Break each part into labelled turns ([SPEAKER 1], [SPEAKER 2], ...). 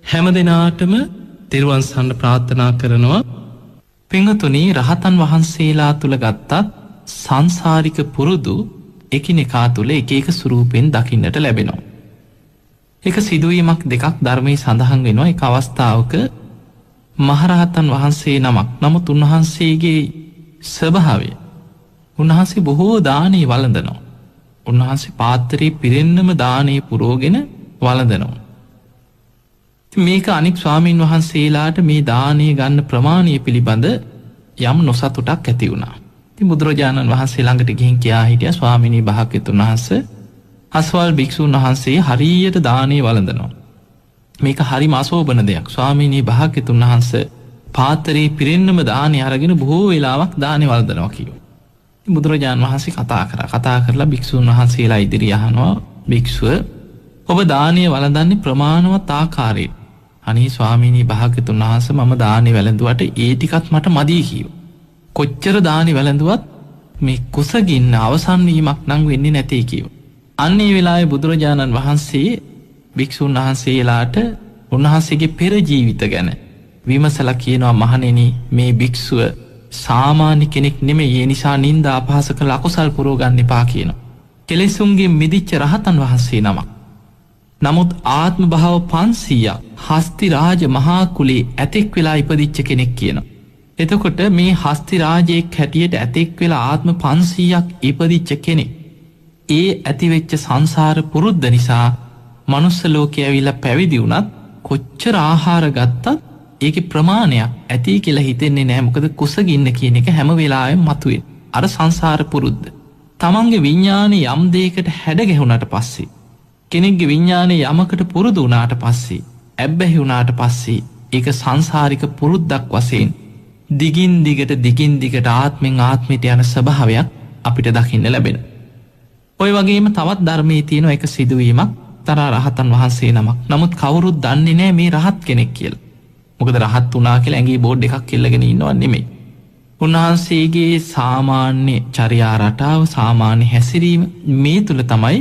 [SPEAKER 1] හැම දෙනාටම තෙරුවන් සරණ ප්‍රාර්ථනා කරනවා. පිංගතුනි, රහතන් වහන්සේලා තුල ගත්තත් සංසාරික පුරුදු එකිනෙකා තුල එක එක ස්වරූපෙන් දකින්නට ලැබෙනවා. එක සිදුවීමක් දෙකක් ධර්මයේ සඳහන් වෙනවා. එක අවස්ථාවක මහරහතන් වහන්සේ නමක්, නමුත් උන්වහන්සේගේ ස්වභාවය, උන්වහන්සේ බොහෝ දානේ වළඳනවා. උන්වහන්සේ පාත්‍රයේ පිරෙන්නම දානේ පුරෝගෙන වළඳනවා. මේක අනික් ස්වාමීන් වහන්සේලාට මේ දානේ ගන්න ප්‍රමාණය පිළිබඳ යම් නොසතුටක් ඇති වුණා. ඉතින් බුදුරජාණන් වහන්සේ ළඟට ගිහින් කියා හිටියා, ස්වාමීනි භාග්‍යවතුන් වහන්සේ, අස්වල් භික්ෂුන් වහන්සේ හරියට දානේ වළඳනවා. මේක හරිම අශෝභන දෙයක්. ස්වාමීනි භාග්‍යවතුන් වහන්සේ පාත්‍රයේ පිරෙන්නම දානේ අරගෙන බොහෝ වෙලාවක් දානේ වළඳනවා කිව්වා. ඉතින් බුදුරජාණන් වහන්සේ කතා කරලා භික්ෂුන් වහන්සේලා ඉදිරිය අහනවා, භික්ෂුව ඔබ දානේ වළඳන්නේ ප්‍රමාණවත් ආකාරයෙන්. අනේ ස්වාමීනි භාග්‍යවතුන් වහන්සේ, මම දානේ වැළඳුවට ඒ ටිකත් මට මදි කිව්වා. කොච්චර දානේ වැළඳුවත් මේ කුසගින්න අවසන් වීමක් නම් වෙන්නේ නැtei කිව්වා. අන්න ඒ වෙලාවේ බුදුරජාණන් වහන්සේ භික්ෂුන් වහන්සේලාට උන්වහන්සේගේ පෙර ජීවිත ගැන විමසලා කියනවා, මහණෙනි මේ භික්ෂුව සාමාන්‍ය කෙනෙක් නෙමෙයි, ඒ නිසා නිନ୍ଦා අපහාස කළ අකුසල් පුරව ගන්න එපා කියනවා. කෙලෙසුන්ගේ මිදිච්ච රහතන් වහන්සේ නමක්. නමුත් ආත්ම භාව 500ක් හස්ති රාජ මහා කුලේ ඇතෙක් වෙලා ඉපදිච්ච කෙනෙක් කියනවා. එතකොට මේ හස්ති රාජයෙක් හැටියට ඇතෙක් වෙලා ආත්ම 500ක් ඉපදිච්ච කෙනෙක්, ඒ ඇතිවෙච්ච සංසාර පුරුද්ද නිසා මනුස්ස ලෝකේ ඇවිල්ලා පැවිදි වුණත් කොච්චර ආහාර ගත්තත් ඒකේ ප්‍රමාණයක් ඇති කියලා හිතෙන්නේ නැහැ. මොකද කුසගින්න කියන එක හැම වෙලාවෙම මතුවේ. අර සංසාර පුරුද්ද. තමන්ගේ විඥානේ යම් දෙයකට හැඩ ගැහුණාට පස්සේ, කෙනෙක්ගේ විඥානේ යමකට පුරුදු වුණාට පස්සේ, ඇබ්බැහි වුණාට පස්සේ, ඒක සංසාරික පුරුද්දක් වශයෙන් දිගින් දිගට ආත්මෙන් ආත්මයට යන ස්වභාවයක් අපිට දකින්න ලැබෙනවා. ඔය වගේම තවත් ධර්මයේ තියෙන එක සිදුවීමක්, තරා රහතන් වහන්සේ නමක්. නමුත් කවුරුත් දන්නේ නැහැ මේ රහත් කෙනෙක් කියලා. මොකද රහත් වුණා කියලා ඇඟේ බෝඩ් එකක් එල්ලගෙන ඉන්නව නෙමෙයි. උන්වහන්සේගේ සාමාන්‍ය චර්යා රටාව, සාමාන්‍ය හැසිරීම, මේ තුල තමයි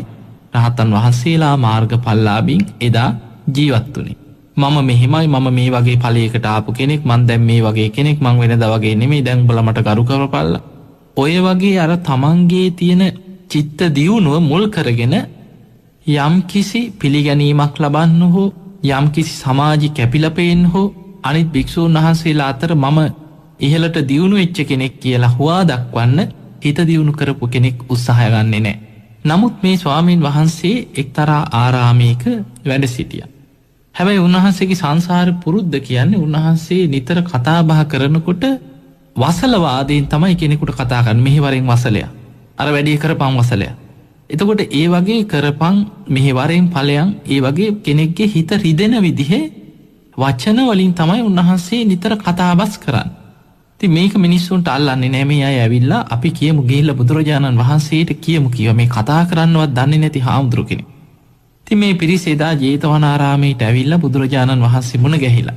[SPEAKER 1] රහතන් වහන්සේලා මාර්ගඵලලාභීන් එදා ජීවත් වුණේ. මම මෙහෙමයි, මම මේ වගේ ඵලයකට ආපු කෙනෙක්, මං දැන් මේ වගේ කෙනෙක්, මං වෙනදා වගේ නෙමෙයි, දැන් උඹලා මට ගරු කරපල්ලා. ඔය වගේ අර තමන්ගේ තියෙන චිත්ත දියුණුව මුල් කරගෙන යම් කිසි පිළිගැනීමක් ලබන්න හෝ, යම් කිසි සමාජි කැපිලා පේන්න හෝ, අනිත් භික්ෂූන් වහන්සේලා අතර මම ඉහළට දියුණු වෙච්ච කෙනෙක් කියලා හුවා දක්වන්න හිත දියුණු කරපු කෙනෙක් උත්සාහය ගන්නෙ නැහැ. නමුත් මේ ස්වාමීන් වහන්සේ එක්තරා ආරාමයක වැඩ සිටියා. හැබැයි උන්වහන්සේගේ සංසාර පුරුද්ද කියන්නේ, උන්වහන්සේ නිතර කතා බහ කරනකොට වසලවාදයෙන් තමයි කෙනෙකුට කතා කරන්නේ. මෙහි වරෙන් වසලයක්, අර වැඩි කරපම් වසලයක්. එතකොට ඒ වගේ කරපම් මෙහි වරෙන් ඵලයන්, ඒ වගේ කෙනෙක්ගේ හිත රිදෙන විදිහේ වචන වලින් තමයි උන්වහන්සේ නිතර කතාබස් කරන්නේ. ඉතින් මේක මිනිස්සුන්ට අල්ලන්නේ නැහැ. මේ අය ඇවිල්ලා අපි කියමු ගිහිල්ලා බුදුරජාණන් වහන්සේට කියමු කිව්වා, මේ කතා කරන්නවත් දන්නේ නැති හාමුදුරු කෙනෙක්. ඉතින් මේ පිරිස එදා ජේතවනාරාමයට ඇවිල්ලා බුදුරජාණන් වහන්සේ මුණ ගැහිලා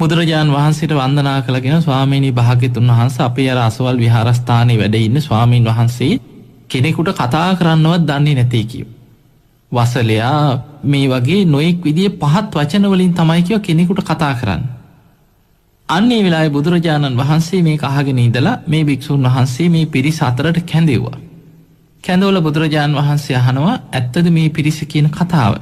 [SPEAKER 1] බුදුරජාණන් වහන්සේට වන්දනා කළගෙන, ස්වාමීනි භාග්‍යතුන් වහන්සේ, අපේ අර අසවල් විහාරස්ථානයේ වැඩ ඉන්න ස්වාමීන් වහන්සේ කෙනෙකුට කතා කරන්නවත් දන්නේ නැtei කිව්වා. වසලයා මේ වගේ නොඑක් විදිහේ පහත් වචන වලින් තමයි කියව කෙනෙකුට කතා කරන්නේ. අන්න ඒ වෙලාවේ බුදුරජාණන් වහන්සේ මේක අහගෙන ඉඳලා මේ භික්ෂුන් වහන්සේ මේ පිරිස අතරට කැඳෙව්වා. කැඳවල බුදුරජාණන් වහන්සේ අහනවා, ඇත්තද මේ පිරිස කියන කතාව?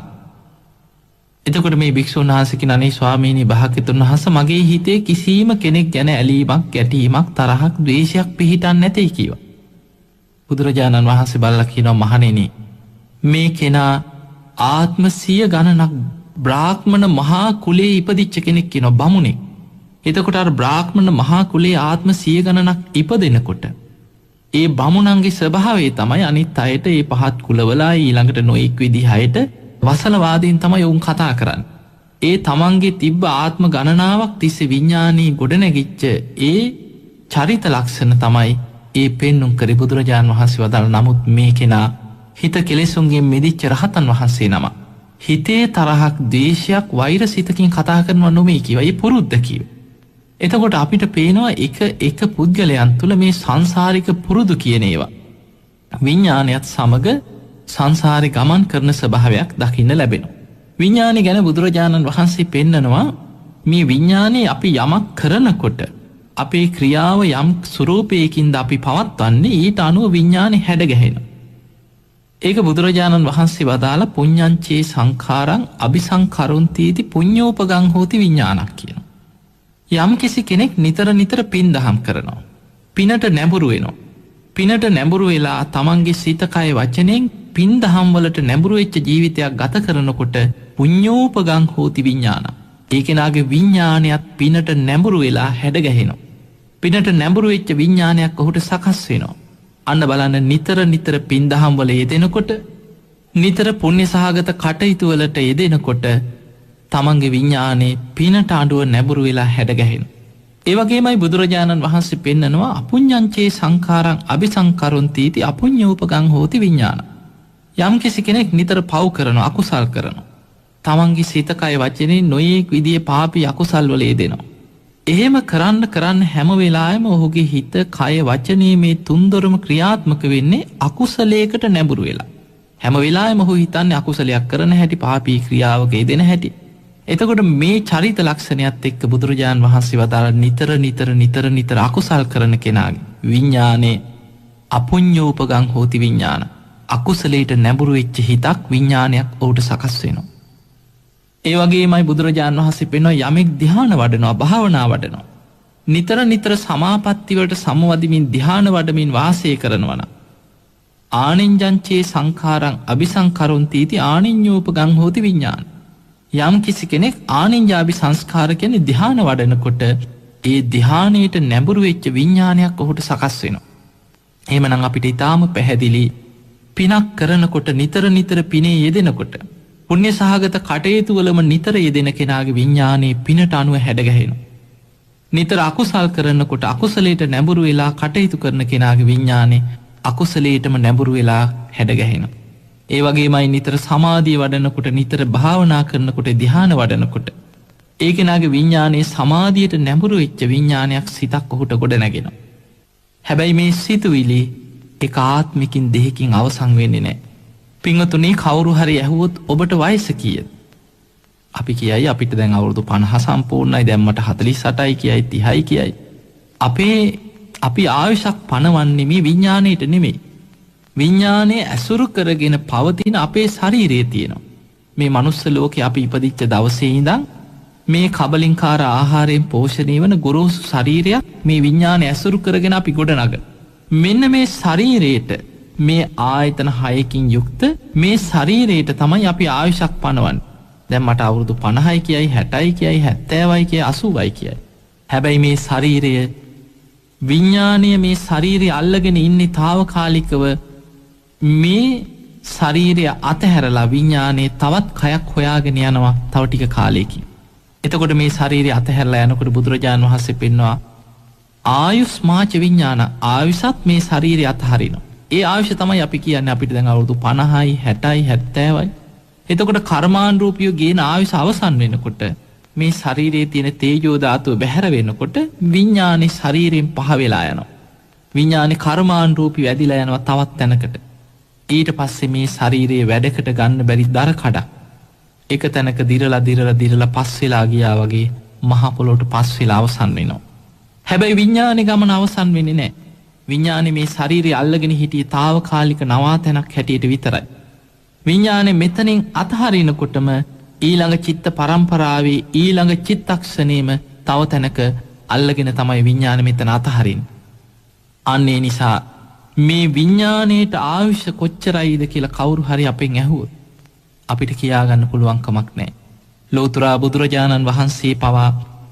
[SPEAKER 1] එතකොට මේ භික්ෂුන් වහන්සේ කියන, අනේ ස්වාමීනි භාග්‍යවතුන් වහන්සේ, මගේ හිතේ කිසිම කෙනෙක් ගැන ඇලීමක්, ගැටීමක්, තරහක්, ද්වේෂයක් පිහිටන්නේ නැtei කිව්වා. බුදුරජාණන් වහන්සේ බලලා කියනවා, මහණෙනි මේ කෙනා ආත්ම 100 ගණනක් බ්‍රාහ්මණ මහා කුලේ ඉපදිච්ච කෙනෙක් කියනවා, බමුණෙක්. එතකොට අර බ්‍රාහ්මණ මහා කුලේ ආත්ම 100 ගණනක් ඉපදෙනකොට ඒ බමුණන්ගේ ස්වභාවය තමයි අනිත් අයට, ඒ පහත් කුලවලා ඊළඟට නොඑක් විදිහයට වසලවාදයෙන් තමයි උන් කතා කරන්නේ. ඒ තමන්ගේ තිබ්බ ආත්ම ගණනාවක් තිස්සේ විඥානී ගොඩනැගිච්ච ඒ චරිත ලක්ෂණ තමයි ඒ පෙන්නුම් කරේ බුදුරජාණන් වහන්සේ වදාළ. නමුත් මේ කෙනා හිත කෙලෙසුන්ගෙන් මිදිච්ච රහතන් වහන්සේ නම. හිතේ තරහක්, ද්වේෂයක්, වෛරසිතකින් කතා කරනවා නොමේ කිව්වා. ඒ පුරුද්ද කිව්වා. එතකොට අපිට පේනවා එක පුද්ගලයන් තුළ මේ සංසාරික පුරුදු කියන ඒවා විඥානයත් සමග සංසාරේ ගමන් කරන ස්වභාවයක් දකින්න ලැබෙනවා. විඤ්ඤාණය ගැන බුදුරජාණන් වහන්සේ පෙන්නනවා මේ විඤ්ඤාණය අපි යමක් කරනකොට අපේ ක්‍රියාව යම් ස්වරූපයකින්ද අපි පවත්වන්නේ ඊට අනුව විඤ්ඤාණය හැඩගැහෙනවා. ඒක බුදුරජාණන් වහන්සේ වදාළ පුඤ්ඤංචේ සංඛාරං අபிසංකරොන්තිති පුඤ්ඤෝපගං හෝති විඤ්ඤාණක් කියනවා. යම් කිසි කෙනෙක් නිතර නිතර පින් දහම් කරනවා. පිනට නැඹුරු වෙනවා. පිනට නැඹුරු වෙලා තමන්ගේ සිත කය වචනෙන් පින් දහම් වලට නැඹුරු වෙච්ච ජීවිතයක් ගත කරනකොට පුඤ්ඤෝපගං හෝති විඤ්ඤාණ. ඒ කෙනාගේ විඤ්ඤාණයත් පිනට නැඹුරු වෙලා හැඩගැහෙනවා. පිනට නැඹුරු වෙච්ච විඤ්ඤාණයක් ඔහුට සකස් වෙනවා. අන්න බලන්න නිතර නිතර පින් දහම් වල යෙදෙනකොට නිතර පුණ්‍ය සහගත කටයුතු වලට යෙදෙනකොට තමන්ගේ විඤ්ඤාණය පිනට අඬුව නැඹුරු වෙලා හැඩගැහෙනවා. ඒ වගේමයි බුදුරජාණන් වහන්සේ පෙන්නනවා අපුඤ්ඤංචේ සංඛාරං අபிසංකරොන්තිති අපුඤ්ඤෝපගං හෝති විඤ්ඤාණ. යම් කිසි කෙනෙක් නිතර පව් කරනවා අකුසල් කරනවා. තමන්ගේ සිත කය වචනේ නොයෙක් විදිහේ පාපී අකුසල් වල යෙදෙනවා. එහෙම කරන්න හැම වෙලාවෙම ඔහුගේ හිත කය වචනේ මේ තුන්දොරම ක්‍රියාත්මක වෙන්නේ අකුසලයකට නැඹුරු වෙලා. හැම වෙලාවෙම ඔහු හිතන්නේ අකුසලයක් කරන හැටි පාපී ක්‍රියාවක යෙදෙන හැටි. එතකොට මේ චරිත ලක්ෂණයත් එක්ක බුදුරජාණන් වහන්සේ වදාළ නිතර අකුසල් කරන කෙනාගේ විඤ්ඤාණය අපුඤ්ඤෝපගං හෝති විඤ්ඤාණ. අකුසලයට නැඹුරු වෙච්ච හිතක් විඤ්ඤාණයක් ඔහුට සකස් වෙනවා. ඒ වගේමයි බුදුරජාණන් වහන්සේ පෙන්වනවා යමෙක් ධ්‍යාන වඩනවා භාවනා වඩනවා. නිතර සමාපatti වලට සමවදිමින් ධ්‍යාන වඩමින් වාසය කරනවා නම් ආනිඤ්ඤංචේ සංඛාරං අபிසංකරොන්තිති ආනිඤ්ඤෝපගං හෝති විඤ්ඤාණ. යම් කිසි කෙනෙක් ආනිඤ්ඤාභි සංස්කාර කියන්නේ ධ්‍යාන වඩනකොට ඒ ධ්‍යානයට නැඹුරු වෙච්ච විඤ්ඤාණයක් ඔහුට සකස් වෙනවා. එහෙමනම් අපිට ඊටාම පැහැදිලි පිනක් කරනකොට නිතර පිනේ යෙදෙනකොට පුණ්‍ය සහගත කටයුතු වලම නිතර යෙදෙන කෙනාගේ විඤ්ඤාණය පිනට අනුව හැඩගැහෙනවා. නිතර අකුසල් කරනකොට අකුසලයට නැඹුරු වෙලා කටයුතු කරන කෙනාගේ විඤ්ඤාණය අකුසලයටම නැඹුරු වෙලා හැඩගැහෙනවා. ඒ වගේමයි නිතර සමාධිය වඩනකොට නිතර භාවනා කරනකොට ධ්‍යාන වඩනකොට ඒ කෙනාගේ විඤ්ඤාණය සමාධියට නැඹුරු වෙච්ච විඤ්ඤාණයක් සිතක් ඔහුට ගොඩ නැගෙනවා. හැබැයි මේ සිතුවිලි එක ආත්මිකින් දෙහිකින් අවසන් වෙන්නේ නැහැ. පින්වතුනි කවුරු හරි ඇහුවොත් ඔබට වයස කීයද? අපි කියයි අපිට දැන් අවුරුදු 50 සම්පූර්ණයි දැන් මට 48යි කියයි 30යි කියයි. අපි ආයුෂක් පනවන්නේ මේ විඤ්ඤාණයට නෙමෙයි. විඤ්ඤාණය ඇසුරු කරගෙන පවතින අපේ ශරීරයේ තියෙනවා. මේ මනුස්ස ලෝකේ අපි ඉපදිච්ච දවසේ ඉඳන් මේ කබලින්කාර ආහාරයෙන් පෝෂණය වන ගොරෝසු ශරීරයක් මේ විඤ්ඤාණය ඇසුරු කරගෙන අපි ගොඩනගන. මෙන්න මේ ශරීරයට මේ ආයතන 6කින් යුක්ත මේ ශරීරයට තමයි අපි ආයුෂක් පනවන්නේ. දැන් මට අවුරුදු 50යි කියයි 60යි කියයි 70යි කියයි 80යි කියයි. හැබැයි මේ ශරීරය විඤ්ඤාණය මේ ශරීරය අල්ලගෙන ඉන්නේ తాවකාලිකව මේ ශරීරය අතහැරලා විඤ්ඤාණය තවත් කයක් හොයාගෙන යනවා තව ටික කාලයකින්. එතකොට මේ ශරීරය අතහැරලා යනකොට බුදුරජාණන් වහන්සේ පෙන්වනවා ආයුස්මාච විඤ්ඤාණ ආයුෂත් මේ ශරීරය අතහරිනවා. ඒ ආයුෂ තමයි අපි කියන්නේ අපිට දැන් අවුරුදු 50යි 60යි 70යි. එතකොට කර්මානුරූපීව ගේන ආයුෂ අවසන් වෙනකොට මේ ශරීරයේ තියෙන තේජෝ ධාතුව බැහැර වෙනකොට විඤ්ඤාණය ශරීරයෙන් පහ වෙලා යනවා. විඤ්ඤාණය කර්මානුරූපීව ඇදිලා යනවා තවත් තැනකට. ඊට පස්සේ මේ ශරීරයේ වැඩකට ගන්න බැරි දර කඩක් එක තැනක දිරලා පස් වෙලා ගියා වගේ මහ පොළොවට පස් වෙලා අවසන් වෙනවා. හැබැයි විඤ්ඤාණේ ගමන අවසන් වෙන්නේ නැහැ. විඤ්ඤාණය මේ ශරීරය අල්ලගෙන හිටියේ తాවකාලික නවාතැනක් හැටියට විතරයි. විඤ්ඤාණය මෙතනින් අතහරිනකොටම ඊළඟ චිත්ත පරම්පරාවේ ඊළඟ චිත්තක්ෂණේම තව තැනක අල්ලගෙන තමයි විඤ්ඤාණය මෙතන අතහරින්නේ. අන්න ඒ නිසා මේ විඤ්ඤාණයට ආයුෂ කොච්චරයිද කියලා කවුරු හරි අපෙන් ඇහුවොත් අපිට කියාගන්න පුළුවන් කමක් නැහැ. ලෝතර බුදුරජාණන් වහන්සේ පවා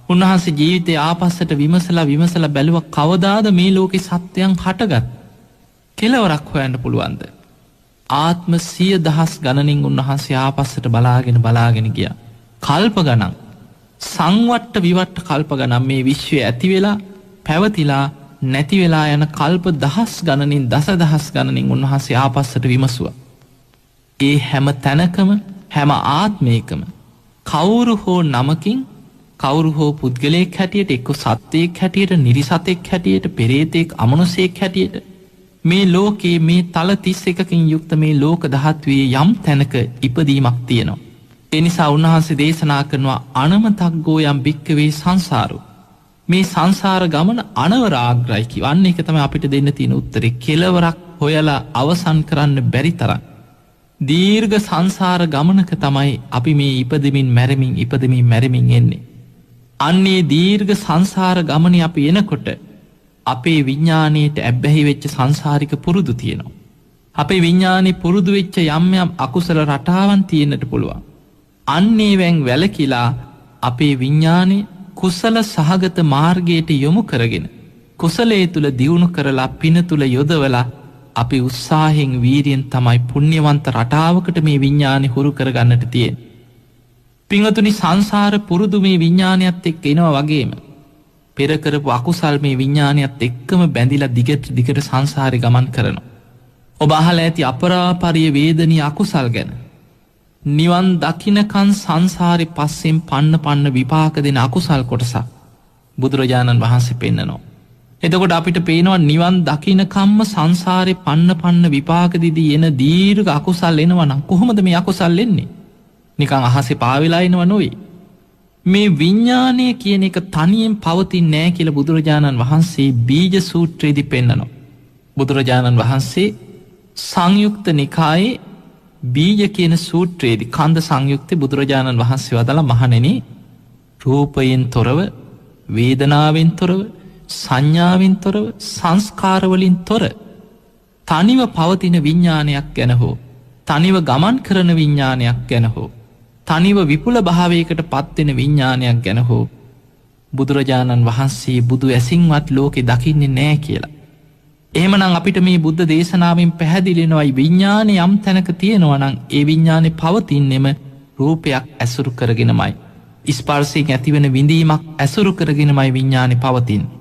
[SPEAKER 1] උන්වහන්සේ ජීවිතේ ආපස්සට විමසලා බැලුවා කවදාද මේ ලෝකේ සත්‍යයන් හටගත් කෙලවරක් හොයන්න පුළුවන්ද? ආත්ම 100,000 ගණනින් උන්වහන්සේ ආපස්සට බලාගෙන ගියා. කල්ප ගණන් සංවට්ට විවට්ට කල්ප ගණන් මේ විශ්වය ඇති වෙලා පැවතිලා නැති වෙලා යන කල්ප දහස් ගණනින් දසදහස් ගණනින් උන්වහන්සේ ආපස්සට විමසුවා. ඒ හැම තැනකම හැම ආත්මයකම කවුරු හෝ නමකින් කවුරු හෝ පුද්ගලයෙක් හැටියට එක්ක සත්වයෙක් හැටියට නිරිසතෙක් හැටියට පෙරේතෙක් අමනුෂයෙක් හැටියට මේ ලෝකේ මේ තල 31කින් යුක්ත මේ ලෝක ධාතුවේ යම් තැනක ඉපදීමක් තියෙනවා. එනිසා උන්වහන්සේ දේශනා කරනවා අනමතග්ගෝ යම් භික්කවේ සංසාරු. මේ සංසාර ගමන අනවරාග්‍රයි කිව්ව. අන්න ඒක තමයි අපිට දෙන්න තියෙන උත්තරේ. කෙලවරක් හොයලා අවසන් කරන්න බැරි තරම් දීර්ඝ සංසාර ගමනක තමයි අපි මේ ඉපදෙමින් මැරෙමින් එන්නේ. අන්නේ දීර්ඝ සංසාර ගමනේ අපි එනකොට අපේ විඥාණයට ඇබ්බැහි වෙච්ච සංසාරික පුරුදු තියෙනවා. අපේ විඥානේ පුරුදු වෙච්ච යම් අකුසල රටාවන් තියෙන්නට පුළුවන්. අන්නේවෙන් වැළකීලා අපේ විඥානේ කුසල සහගත මාර්ගයට යොමු කරගෙන කුසලයේ තුල දියුණු කරලා පින තුල යොදවලා අපි උත්සාහෙන් වීරියෙන් තමයි පුණ්‍යවන්ත රටාවකට මේ විඥානේ හුරු කරගන්නට තියෙන්නේ. පින්වතුනි සංසාර පුරුදු මේ විඥානයත් එක්ක එනවා වගේම පෙර කරපු අකුසල් මේ විඥානයත් එක්කම බැඳිලා දිගට සංසාරේ ගමන් කරනවා. ඔබ අහලා ඇති අපරාපරිය වේදනීය අකුසල් ගැන. නිවන් දකින්නකන් සංසාරේ පස්සෙන් පන්න විපාක දෙන අකුසල් කොටසක් බුදුරජාණන් වහන්සේ පෙන්නනවා. එතකොට අපිට පේනවා නිවන් දකින්නකම්ම සංසාරේ පන්න විපාක දීදී එන දීර්ඝ අකුසල් එනවා නම් කොහොමද මේ අකුසල් එන්නේ? නිකන් අහසේ පාවෙලා එනවා නෙවෙයි. මේ විඥානය කියන එක තනියෙන් පවතින්නේ නැහැ කියලා බුදුරජාණන් වහන්සේ බීජ සූත්‍රයේදී පෙන්නනවා. බුදුරජාණන් වහන්සේ සංයුක්ත නිකායේ බීජ කියන සූත්‍රයේදී කන්ද සංයුක්තේ බුදුරජාණන් වහන්සේ වදාළා මහණෙනි රූපයෙන් තොරව වේදනාවෙන් තොරව සංඥාවෙන් තොරව සංස්කාරවලින් තොර තනිව පවතින විඥානයක් ගැන හෝ තනිව ගමන් කරන විඥානයක් ගැන හෝ තනිව විපුල භාවයකට පත්වෙන විඥානයක් ගැන හෝ බුදුරජාණන් වහන්සේ බුදු ඇසින්වත් ලෝකේ දකින්නේ නැහැ කියලා. එහෙමනම් අපිට මේ බුද්ධ දේශනාවෙන් පැහැදිලි වෙනවායි විඥානේ යම් තැනක තියෙනවා නම් ඒ විඥානේ පවතින්නෙම රූපයක් ඇසුරු කරගෙනමයි. ස්පර්ශයෙන් ඇතිවෙන විඳීමක් ඇසුරු කරගෙනමයි විඥානේ පවතින්නේ.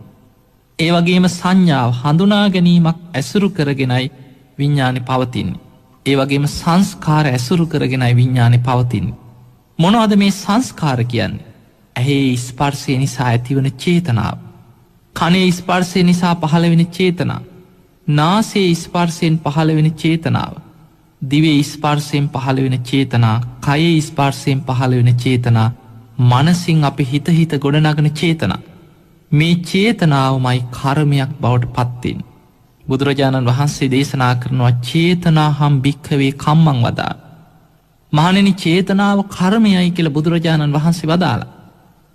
[SPEAKER 1] ඒ වගේම සංඥාව හඳුනා ගැනීමක් ඇසුරු කරගෙනයි විඥානේ පවතින්නේ. ඒ වගේම සංස්කාර ඇසුරු කරගෙනයි විඥානේ පවතින්නේ. මොනවද මේ සංස්කාර කියන්නේ? ඇහි ස්පර්ශය නිසා ඇතිවන චේතනාව. කනේ ස්පර්ශය නිසා පහළ වෙන චේතනාව. නාසයේ ස්පර්ශයෙන් පහළ වෙන චේතනාව. දිවේ ස්පර්ශයෙන් පහළ වෙන චේතනා. කයේ ස්පර්ශයෙන් පහළ වෙන චේතනා. මනසින් අපි හිත ගොඩනගන චේතනා. මේ චේතනාවමයි කර්මයක් බවට පත්වෙන්නේ. බුදුරජාණන් වහන්සේ දේශනා කරනවා චේතනාහම් භික්ඛවේ කම්මං වදා. මහණෙනි චේතනාව කර්මයයි කියලා බුදුරජාණන් වහන්සේ වදාලා.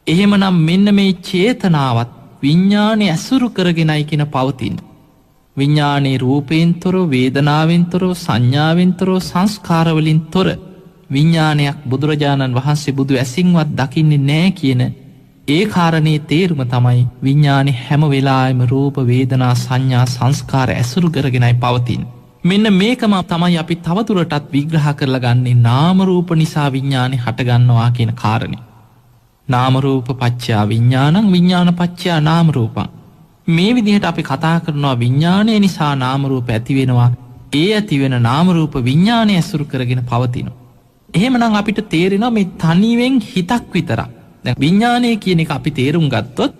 [SPEAKER 1] එහෙමනම් මෙන්න මේ චේතනාවත් විඥානේ ඇසුරු කරගෙනයි කියන පවතින. විඥානේ රූපයෙන් තොර වේදනාවෙන් තොර සංඥාවෙන් තොර සංස්කාරවලින් තොර විඥානයක් බුදුරජාණන් වහන්සේ බුදු ඇසින්වත් දකින්නේ නැහැ කියන ඒ කාරණේ තේරුම තමයි විඥානේ හැම වෙලාවෙම රූප වේදනා සංඥා සංස්කාර ඇසුරු කරගෙනයි පවතින්නේ. මෙන්න මේකම තමයි අපි තවදුරටත් විග්‍රහ කරලා ගන්නේ නාම රූප නිසා විඥානේ හටගන්නවා කියන කාරණේ. නාම රූප පච්චා විඥානං විඥාන පච්චා නාම රූපං. මේ විදිහට අපි කතා කරනවා විඥානය නිසා නාම රූප ඇති වෙනවා. ඒ ඇති වෙන නාම රූප විඥානය ඇසුරු කරගෙන පවතිනවා. එහෙමනම් අපිට තේරෙනවා මේ තනියෙන් හිතක් විතරක්. දැන් විඥානය කියන එක අපි තේරුම් ගත්තොත්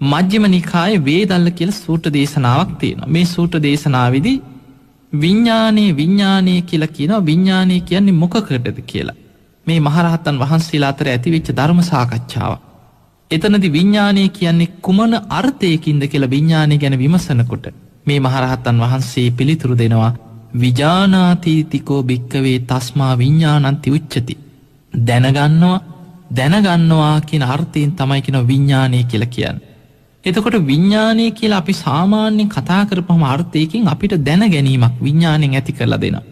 [SPEAKER 1] මජ්ක්‍ධිම නිකායේ වේදල්ල කියලා සූත්‍ර දේශනාවක් තියෙනවා. මේ සූත්‍ර දේශනාවේදී විඥානය කියලා කියනවා. විඥානය කියන්නේ මොකකටද කියලා. මේ මහරහතන් වහන්සේලා අතර ඇතිවෙච්ච ධර්ම සාකච්ඡාවක්. එතනදි විඥානය කියන්නේ කුමන අර්ථයකින්ද කියලා විඥානය ගැන විමසනකොට මේ මහරහතන් වහන්සේ පිළිතුරු දෙනවා විජානාතිතිකෝ භික්කවේ තස්මා විඥානන්ති උච්චති. දැනගන්නවා කියන අර්ථයෙන් තමයි කියන විඥානය කියලා කියන්නේ. එතකොට විඥානය කියලා අපි සාමාන්‍යයෙන් කතා කරපුවම අර්ථයකින් අපිට දැන ගැනීමක් විඥාණයෙන් ඇති කරලා දෙනවා.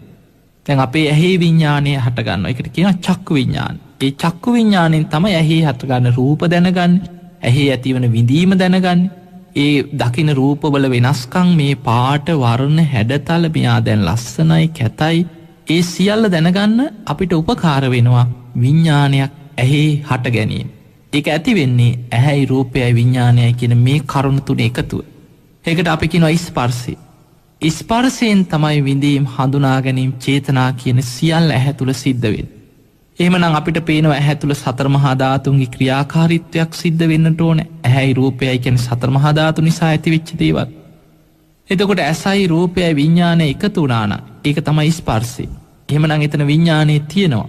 [SPEAKER 1] දැන් අපේ ඇහි විඥානය හට ගන්නවා. ඒකට කියනවා චක්කු විඥාන. ඒ චක්කු විඥාණයෙන් තමයි ඇහි හට ගන්න රූප දැනගන්නේ. ඇහි ඇතිවන විඳීම දැනගන්නේ. ඒ දකින රූපවල වෙනස්කම් මේ පාට වර්ණ හැඩතල මෙයා දැන් ලස්සනයි කැතයි ඒ සියල්ල දැනගන්න අපිට උපකාර වෙනවා විඥානයක් ඇහි හට ගැනීම. ඒක ඇති වෙන්නේ ඇහැයි රූපයයි විඥානයයි කියන මේ කරුණු තුන එකතුව. ඒකට අපි කියනවා ස්පර්ශය. ස්පර්ශයෙන් තමයි විඳීම් හඳුනා ගැනීම චේතනා කියන සියල්ල ඇහැ තුල සිද්ධ වෙන්නේ. එහෙමනම් අපිට පේනවා ඇහැ තුල සතර මහා ධාතුන්ගේ ක්‍රියාකාරීත්වයක් සිද්ධ වෙන්නට ඕනේ. ඇහැයි රූපයයි කියන්නේ සතර මහා ධාතු නිසා ඇතිවෙච්ච දේවල්. එතකොට ඇසයි රූපයයි විඥානය එකතු වුණා නම් ඒක තමයි ස්පර්ශය. එහෙමනම් එතන විඥානය තියෙනවා.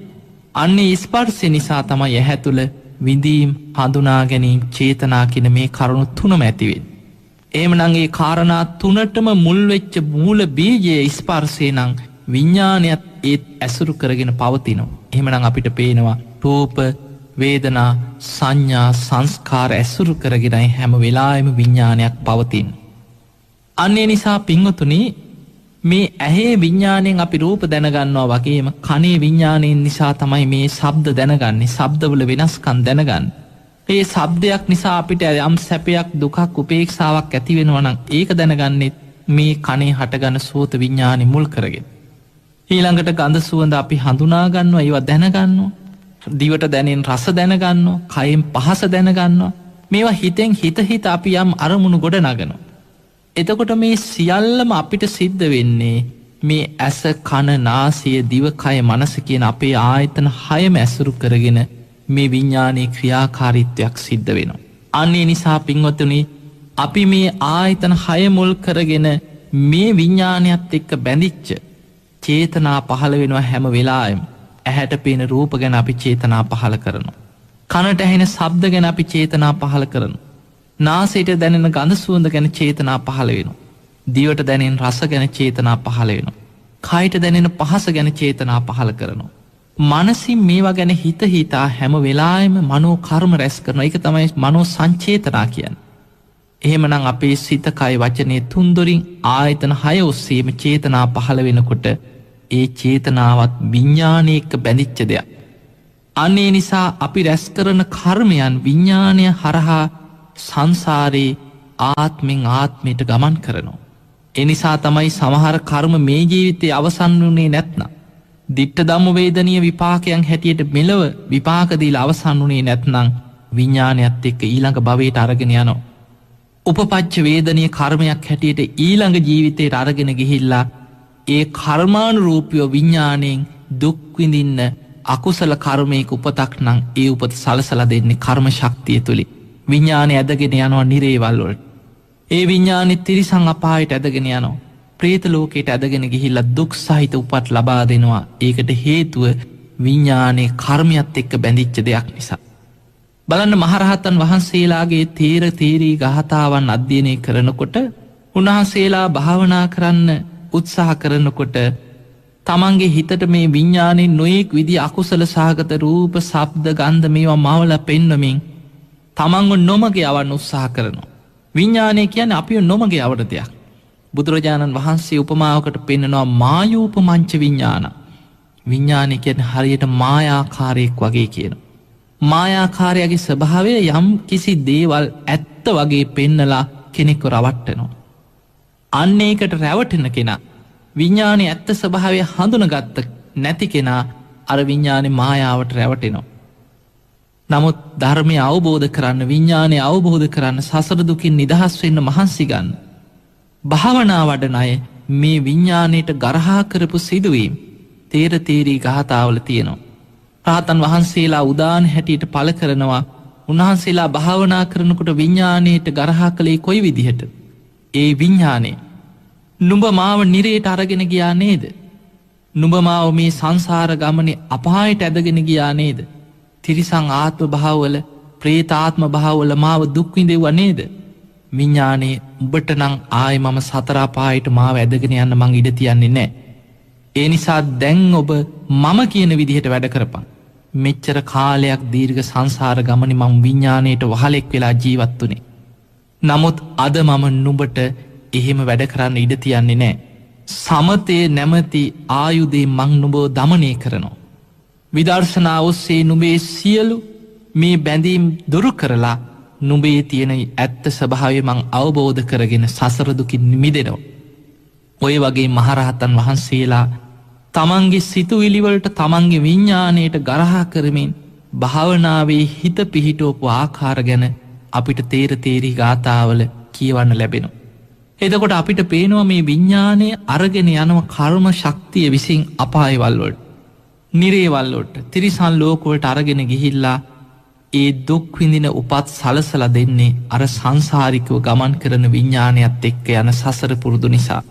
[SPEAKER 1] අන්නේ ස්පර්ශය නිසා තමයි ඇහැ තුළ විඳීම් හඳුනා ගැනීම චේතනා කියන මේ කරුණු තුනම ඇතිවෙන්. එහෙමනම් ඒ කාරණා තුනටම මුල් වෙච්ච මූල බීජයේ ස්පර්ශය නම් විඥානයත් ඒත් ඇසුරු කරගෙන පවතිනවා. එහෙමනම් අපිට පේනවා රූප වේදනා සංඥා සංස්කාර ඇසුරු කරගෙනයි හැම වෙලාවෙම විඥානයක් පවතින. අන්නේ නිසා පින්වතුනි මේ ඇහේ විඥාණයෙන් අපි රූප දැනගන්නවා වගේම කනේ විඥාණයෙන් නිසා තමයි මේ ශබ්ද දැනගන්නේ. ශබ්දවල වෙනස්කම් දැනගන්නේ. ඒ ශබ්දයක් නිසා අපිට යම් සැපයක් දුකක් උපේක්ෂාවක් ඇති වෙනවා නම් ඒක දැනගන්නේ මේ කනේ හටගන්න සෝත විඥානෙ මුල් කරගෙන. ඊළඟට ගඳ සුවඳ අපි හඳුනා ගන්නවා, ඒවා දැනගන්නවා. දිවට දැනෙන රස දැනගන්නවා, කයෙන් පහස දැනගන්නවා. මේවා හිතෙන් හිත අපි යම් අරමුණු ගොඩ නගනවා. එතකොට මේ සියල්ලම අපිට සිද්ධ වෙන්නේ මේ ඇස කන නාසය දිවකය මනස කියන අපේ ආයතන හයම ඇසුරු කරගෙන මේ විඤ්ඥානයේ ක්‍රියාකාරීත්වයක් සිද්ධ වෙනවා. අන්නේ නිසා පින්වතුනි අපි මේ ආයතන හය මුල් කරගෙන මේ විඤ්ඥානයත් එක්ක බැඳිච්ච චේතනා පහළ වෙනවා හැම වෙලාවෙම. ඇහැට පේන රූප ගැන අපි චේතනා පහළ කරනවා. කනට ඇහෙන ශබ්ද ගැන අපි චේතනා පහළ කරනවා. නාසයට දැනෙන ගඳ සුවඳ ගැන චේතනා පහළ වෙනවා. දිවට දැනෙන රස ගැන චේතනා පහළ වෙනවා. කයට දැනෙන පහස ගැන චේතනා පහළ කරනවා. මනසින් මේවා ගැන හිත හිතා හැම වෙලාවෙම මනෝ කර්ම රැස් කරනවා. ඒක තමයි මනෝ සංචේතනා කියන්නේ. එහෙමනම් අපේ සිත කය වචනේ තුන්දොරින් ආයතන 6 ඔස්සේම චේතනා පහළ වෙනකොට ඒ චේතනාවත් විඥානයේ එක්ක බැඳිච්ච දෙයක්. අනේ නිසා අපි රැස් කරන කර්මයන් විඥානය හරහා සංසාරේ ආත්මෙන් ආත්මයට ගමන් කරනවා. එනිසා තමයි සමහර කර්ම මේ ජීවිතයේ අවසන් වුණේ නැත්නම් දිට්ඨ ධම්ම වේදනීය විපාකයන් හැටියට මෙලව විපාක දීලා අවසන් වුණේ නැත්නම් විඥානයත් එක්ක ඊළඟ භවයට අරගෙන යනවා. උපපච්ච වේදනීය කර්මයක් හැටියට ඊළඟ ජීවිතයට අරගෙන ගිහිල්ලා ඒ කර්මානුරූපීව විඥාණයෙන් දුක් විඳින්න අකුසල කර්මයක උපතක් නම් ඒ උපත සලසලා දෙන්නේ කර්ම ශක්තිය තුලින්. විඥානය ඇදගෙන යනවා නිරේවල් වලට. ඒ විඥානෙ තිරිසන් අපායට ඇදගෙන යනවා. ප්‍රේත ලෝකයට ඇදගෙන ගිහිල්ලා දුක් සහිත උපත් ලබා දෙනවා. ඒකට හේතුව විඥානේ කර්මයක් එක්ක බැඳිච්ච දෙයක් නිසා. බලන්න මහරහතන් වහන්සේලාගේ තේර තේරී ගාථාවන් අධ්‍යයනය කරනකොට උන්වහන්සේලා භාවනා කරන්න උත්සාහ කරනකොට තමන්ගේ හිතට මේ විඥානේ නොයෙක් විදි අකුසල සහගත රූප ශබ්ද ගන්ධ මේවා මවලා පෙන්වමින් තමන්ව නොමග යවන්න උත්සාහ කරනවා. විඥානය කියන්නේ අපිව නොමග යවන දෙයක්. බුදුරජාණන් වහන්සේ උපමාවකට පෙන්නනවා මායූපමංච විඥාන. විඥානය කියන්නේ හරියට මායාකාරයෙක් වගේ කියනවා. මායාකාරයාගේ ස්වභාවය යම් කිසි දේවල් ඇත්ත වගේ පෙන්නලා කෙනෙක්ව රවට්ටනවා. අන්න ඒකට රැවටෙන කෙනා විඥානයේ ඇත්ත ස්වභාවය හඳුනගත්ත නැති කෙනා අර විඥානේ මායාවට රැවටෙනවා. නමුත් ධර්මය අවබෝධ කරන්න විඥානය අවබෝධ කරන්න සසර දුකින් නිදහස් වෙන්න මහන්සි ගන්න. භාවනා වඩන අය මේ විඥාණයට ගරහා කරපු සිදුවීම් තේර තේරී ගාථාවල තියෙනවා. රහතන් වහන්සේලා උදාන හැටියට පළ කරනවා. උන්වහන්සේලා භාවනා කරනකොට විඥාණයට ගරහා කළේ කොයි විදිහට? ඒ විඥානේ නුඹ මාව නිරේට අරගෙන ගියා නේද? නුඹ මාව මේ සංසාර ගමනේ අපායට ඇදගෙන ගියා නේද? තිරිසං ආත්ම භාවවල ප්‍රේතාත්ම භාවවල මාව දුක් විඳෙව්වා නේද? විඥානේ උඹට නම් ආයේ මම සතර අපායට මාව ඇදගෙන යන්න මං ඉඩ තියන්නේ නැහැ. ඒ නිසා දැන් ඔබ මම කියන විදිහට වැඩ කරපන්. මෙච්චර කාලයක් දීර්ඝ සංසාර ගමනේ මම විඥාණයට වහලෙක් වෙලා ජීවත් වුණේ. නමුත් අද මම නුඹට එහෙම වැඩ කරන්න ඉඩ තියන්නේ නැහැ. සමතේ නැමැති ආයුධේ මං නුඹව দমনය කරනවා. විදර්ශනා ඔස්සේ නුඹේ සියලු මේ බැඳීම් දුරු කරලා නුඹේ තියෙන ඇත්ත ස්වභාවය මං අවබෝධ කරගෙන සසර දුකින් මිදෙනවා. ඔය වගේ මහරහතන් වහන්සේලා තමන්ගේ සිතුවිලි වලට තමන්ගේ විඥාණයට ගරහා කරමින් භාවනාවේ හිත පිහිටවපු ආකාර ගැන අපිට තේර තේරී ගාථාවල කියවන්න ලැබෙනවා. එතකොට අපිට පේනවා මේ විඥාණය අරගෙන යනවා කර්ම ශක්තිය විසින් අපායවල වලට, නිරේවල් වලට, තිරිසන් ලෝක වලට අරගෙන ගිහිල්ලා ඒ දුක් විඳින උපත් සලසලා දෙන්නේ අර සංසාරිකව ගමන් කරන විඥාණයත් එක්ක යන සසර පුරුදු නිසා.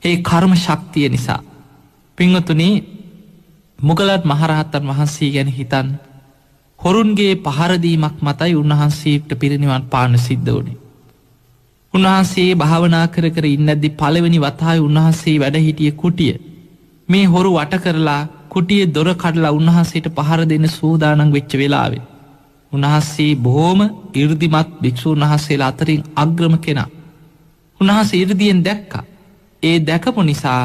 [SPEAKER 1] ඒ කර්ම ශක්තිය නිසා. පින්වතුනි මොගලන් මහරහතන් වහන්සේ ගැන හිතන් හොරුන්ගේ පහරදීමක් මතයි උන්වහන්සේට පිරිනිවන් පාන සිද්ධ වුණේ. උන්වහන්සේ භාවනා කර කර ඉන්නද්දි පළවෙනි වතාවේ උන්වහන්සේ වැඩ හිටිය කුටිය මේ හොරු වට කරලා කුටියේ දොර කඩලා උන්වහන්සේට පහර දෙන්න සූදානම් වෙච්ච වෙලාවේ උන්වහන්සේ බොහොම 이르දිමත් භික්ෂුන් වහන්සේලා අතරින් අග්‍රම කෙනා. උන්වහන්සේ 이르දියෙන් දැක්කා. ඒ දැකපු නිසා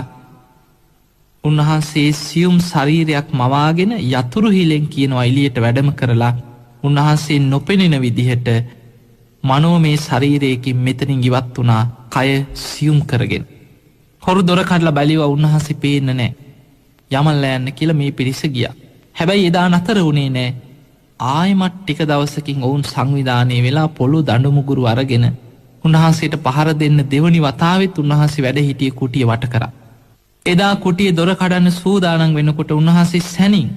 [SPEAKER 1] උන්වහන්සේ සියුම් ශරීරයක් මවාගෙන යතුරු හිලෙන් කියනවා එළියට වැඩම කරලා උන්වහන්සේ නොපෙනෙන විදිහට මනෝමය ශරීරයකින් මෙතනින් ඉවත් වුණා කය සියුම් කරගෙන. හොරු දොර කඩලා බැලුවා උන්වහන්සේ පේන්නේ නැහැ. යමල්ලා යන්න කියලා මේ පිරිස ගියා. හැබැයි එදා නතර වුණේ නැහැ. ආයෙමත් ටික දවසකින් ඔවුන් සංවිධානය වෙලා පොළො දඬු මුගුරු අරගෙන උන්වහන්සේට පහර දෙන්න දෙවනි වතාවෙත් උන්වහන්සේ වැඩ හිටිය කුටිය වට කරා. එදා කුටියේ දොර කඩන්න සූදානම් වෙනකොට උන්වහන්සේ සැනින්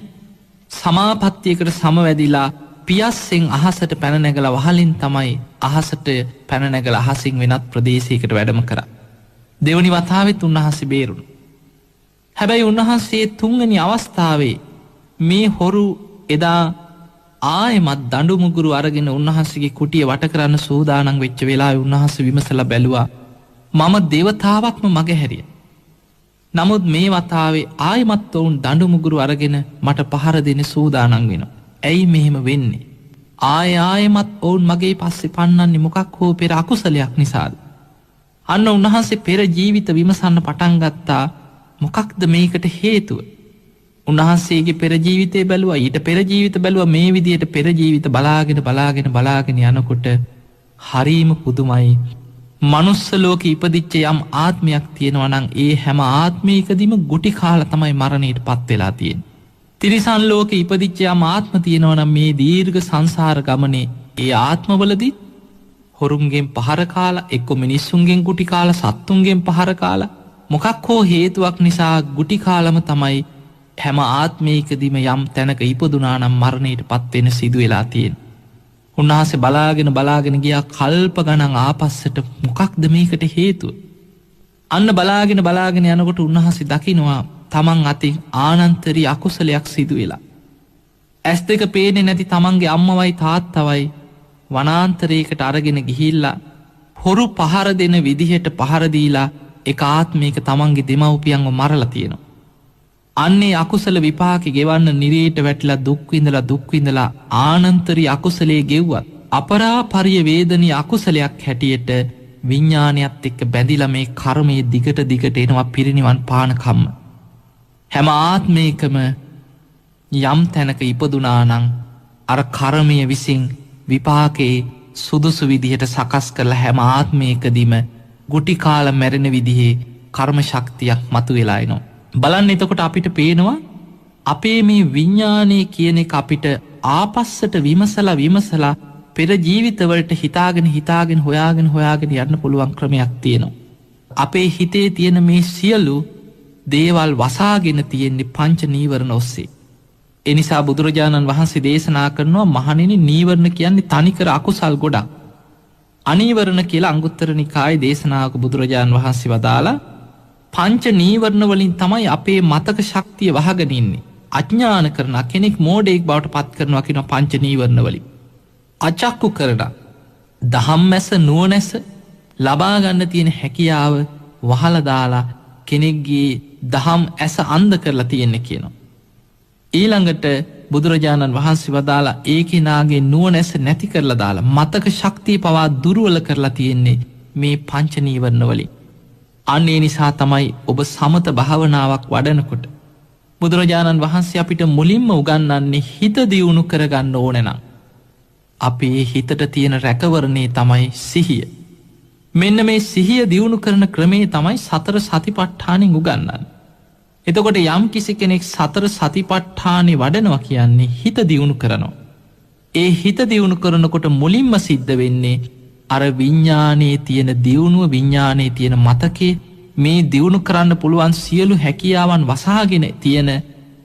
[SPEAKER 1] සමාපත්තියකට සමවැදිලා පියස්සෙන් අහසට පැන නැගලා වහලින් තමයි අහසට පැන නැගලා අහසින් වෙනත් ප්‍රදේශයකට වැඩම කරා. දෙවනි වතාවෙත් උන්වහන්සේ බේරුණා. හැබැයි උන්වහන්සේ තුන්වෙනි අවස්ථාවේ මේ හොරු එදා ආයෙමත් දඬු මුගුරු අරගෙන උන්වහන්සේගේ කුටිය වට කරන්න සූදානම් වෙච්ච වෙලාවේ උන්වහන්සේ විමසලා බැලුවා මම දේවතාවක්ම මගහැරියා. නමුත් මේ වතාවේ ආයෙමත් වුන් දඬු මුගුරු අරගෙන මට පහර දෙන්න සූදානම් වෙනවා. ඇයි මෙහෙම වෙන්නේ? ආයෙමත් වුන් මගේ පස්සේ පන්නන්නේ මොකක් හෝ පෙර අකුසලයක් නිසාද? අන්න උන්වහන්සේ පෙර ජීවිත විමසන්න පටන් ගත්තා. මොකක්ද මේකට හේතුව? උන්වහන්සේගේ පෙර ජීවිතේ බැලුවා, ඊට පෙර ජීවිත බැලුවා. මේ විදිහට පෙර ජීවිත බලාගෙන යනකොට හරීම පුදුමයි. මනුස්ස ලෝකෙ ඉපදිච්ච යම් ආත්මයක් තියෙනවා නම් ඒ හැම ආත්මයකදීම ගුටි කාලා තමයි මරණයට පත් වෙලා තියෙන්නේ. තිරිසන් ලෝකෙ ඉපදිච්ච යම් ආත්ම තියෙනවා නම් මේ දීර්ඝ සංසාර ගමනේ ඒ ආත්මවලදී හොරුන්ගෙන් පහර කාලා එක්ක මිනිස්සුන්ගෙන් ගුටි කාලා සත්තුන්ගෙන් පහර කාලා මොකක් හෝ හේතුවක් නිසා ගුටි කාලම තමයි හැම ආත්මයකදීම යම් තැනක ඉපදුනා නම් මරණයට පත් වෙන සිදු වෙලා තියෙන්නේ. උන්වහන්සේ බලාගෙන ගියා කල්ප ගණන් ආපස්සට මොකක්ද මේකට හේතුව? අන්න බලාගෙන යනකොට උන්වහන්සේ දකිනවා තමන් අතින් ආනන්තරී අකුසලයක් සිදු වෙලා. ඇස් දෙක පේන්නේ නැති තමන්ගේ අම්මවයි තාත්තවයි වනාන්තරයකට අරගෙන ගිහිල්ලා හොරු පහර දෙන විදිහට පහර දීලා එක ආත්මයක තමන්ගේ දෙමව්පියන්ව මරලා තියෙනවා. අන්නේ අකුසල විපාකෙ ගෙවන්න නිරේට වැටිලා දුක් විඳලා ආනන්තරී අකුසලයේ ගෙව්වත් අපරාපරිය වේදනීය අකුසලයක් හැටියට විඥානයත් එක්ක බැඳිලා මේ කර්මයේ දිගට එනවා පිරිනිවන් පානකම්ම. හැම ආත්මයකම යම් තැනක ඉපදුනා නම් අර කර්මය විසින් විපාකේ සුදුසු විදිහට සකස් කරලා හැම ආත්මයකදීම ගුටි කාලා මැරෙන විදිහේ කර්ම ශක්තියක් මතුවෙලා එනවා. බලන්න එතකොට අපිට පේනවා අපේ මේ විඤ්ඤාණය කියන එක අපිට ආපස්සට විමසලා පෙර ජීවිතවලට හිතාගෙන හොයාගෙන යන්න පුළුවන් ක්‍රමයක් තියෙනවා. අපේ හිතේ තියෙන මේ සියලු දේවල් වසාගෙන තියෙන්නේ පංච නීවරණ ඔස්සේ. ඒ නිසා බුදුරජාණන් වහන්සේ දේශනා කරනවා මහණෙනි නීවරණ කියන්නේ තනිකර අකුසල් ගොඩක්. අනීවරණ කියලා අංගුත්තර නිකායේ දේශනාවක බුදුරජාණන් වහන්සේ වදාලා පංච නීවරණ වලින් තමයි අපේ මතක ශක්තිය වහගෙන ඉන්නේ. අඥාන කරන කෙනෙක් මෝඩයෙක් බවට පත් කරනවා කියන පංච නීවරණ වලින්. අචක්කු කරන දහම්මැස නුවණැස ලබා ගන්න තියෙන හැකියාව වහලා දාලා කෙනෙක්ගේ දහම් ඇස අන්ධ කරලා තියෙන්නේ කියනවා. ඊළඟට බුදුරජාණන් වහන්සේ වදාලා ඒ කෙනාගේ නුවණැස නැති කරලා දාලා මතක ශක්තිය පවා දුර්වල කරලා තියෙන්නේ මේ පංච නීවරණ වලින්. අන්නේ නිසා තමයි ඔබ සමත භාවනාවක් වඩනකොට බුදුරජාණන් වහන්සේ අපිට මුලින්ම උගන්වන්නේ හිත දියුණු කරගන්න ඕන නම් අපේ හිතට තියෙන රැකවරණේ තමයි සිහිය. මෙන්න මේ සිහිය දියුණු කරන ක්‍රමේ තමයි සතර සතිපට්ඨානෙන් උගන්වන්නේ. එතකොට යම් කිසි කෙනෙක් සතර සතිපට්ඨානෙ වඩනවා කියන්නේ හිත දියුණු කරනවා. ඒ හිත දියුණු කරනකොට මුලින්ම සිද්ධ වෙන්නේ අර විඤ්ඤාණයේ තියෙන දියුණුව විඤ්ඤාණයේ තියෙන මතකේ මේ දියුණු කරන්න පුළුවන් සියලු හැකියාවන් වසාගෙන තියෙන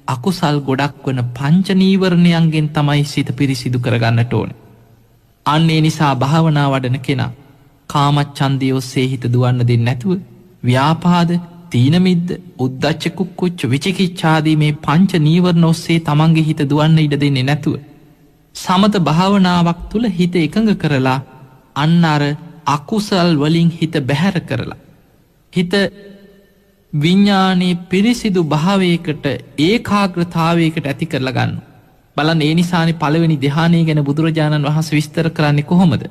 [SPEAKER 1] අකුසල් ගොඩක් වන පංච නීවරණයන්ගෙන් තමයි සිත පිරිසිදු කරගන්නට ඕනේ. අන්න ඒ නිසා භාවනා වඩන කෙනා කාමච්ඡන්දය ඔස්සේ හිත දුවන්න දෙන්නේ නැතුව ව්‍යාපාද තීනමිද්ද උද්දච්ච කුක්කුච්ච විචිකිච්ඡාදී මේ පංච නීවරණ ඔස්සේ තමන්ගේ හිත දුවන්න ඉඩ දෙන්නේ නැතුව සමත භාවනාවක් තුළ හිත එකඟ කරලා අන්න අර අකුසල් වලින් හිත බැහැර කරලා හිත විඤ්ඤාණයේ පිරිසිදු භාවයකට ඒකාග්‍රතාවයකට ඇති කරලා ගන්න. බලන්න ඒ නිසානේ පළවෙනි ධ්‍යානය ගැන බුදුරජාණන් වහන්සේ විස්තර කරන්නේ කොහොමද?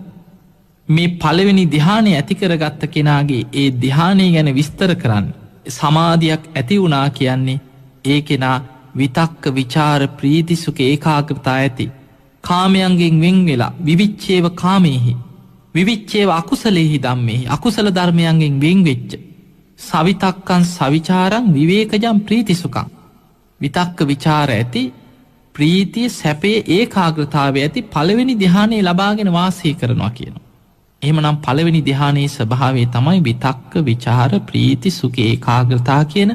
[SPEAKER 1] මේ පළවෙනි ධ්‍යානය ඇති කරගත්ත කෙනාගේ ඒ ධ්‍යානය ගැන විස්තර කරන්නේ සමාධියක් ඇති වුණා කියන්නේ ඒ කෙනා විතක්ක විචාර ප්‍රීති සුඛ ඒකාග්‍රතාව ඇති කාමයන්ගෙන් වෙන් වෙලා විවිච්ඡේව කාමේහි විවිච්ඡේව අකුසලේහි ධම්මේහි අකුසල ධර්මයන්ගෙන් වෙන් වෙච්ච සවිතක්කං සවිචාරං විවේකජං ප්‍රීති සුඛං විතක්ක විචාර ඇති ප්‍රීතිය සැපේ ඒකාග්‍රතාවය ඇති පළවෙනි ධ්‍යානය ලබාගෙන වාසය කරනවා කියනවා. එහෙමනම් පළවෙනි ධ්‍යානයේ ස්වභාවය තමයි විතක්ක විචාර ප්‍රීති සුඛ ඒකාග්‍රතාව කියන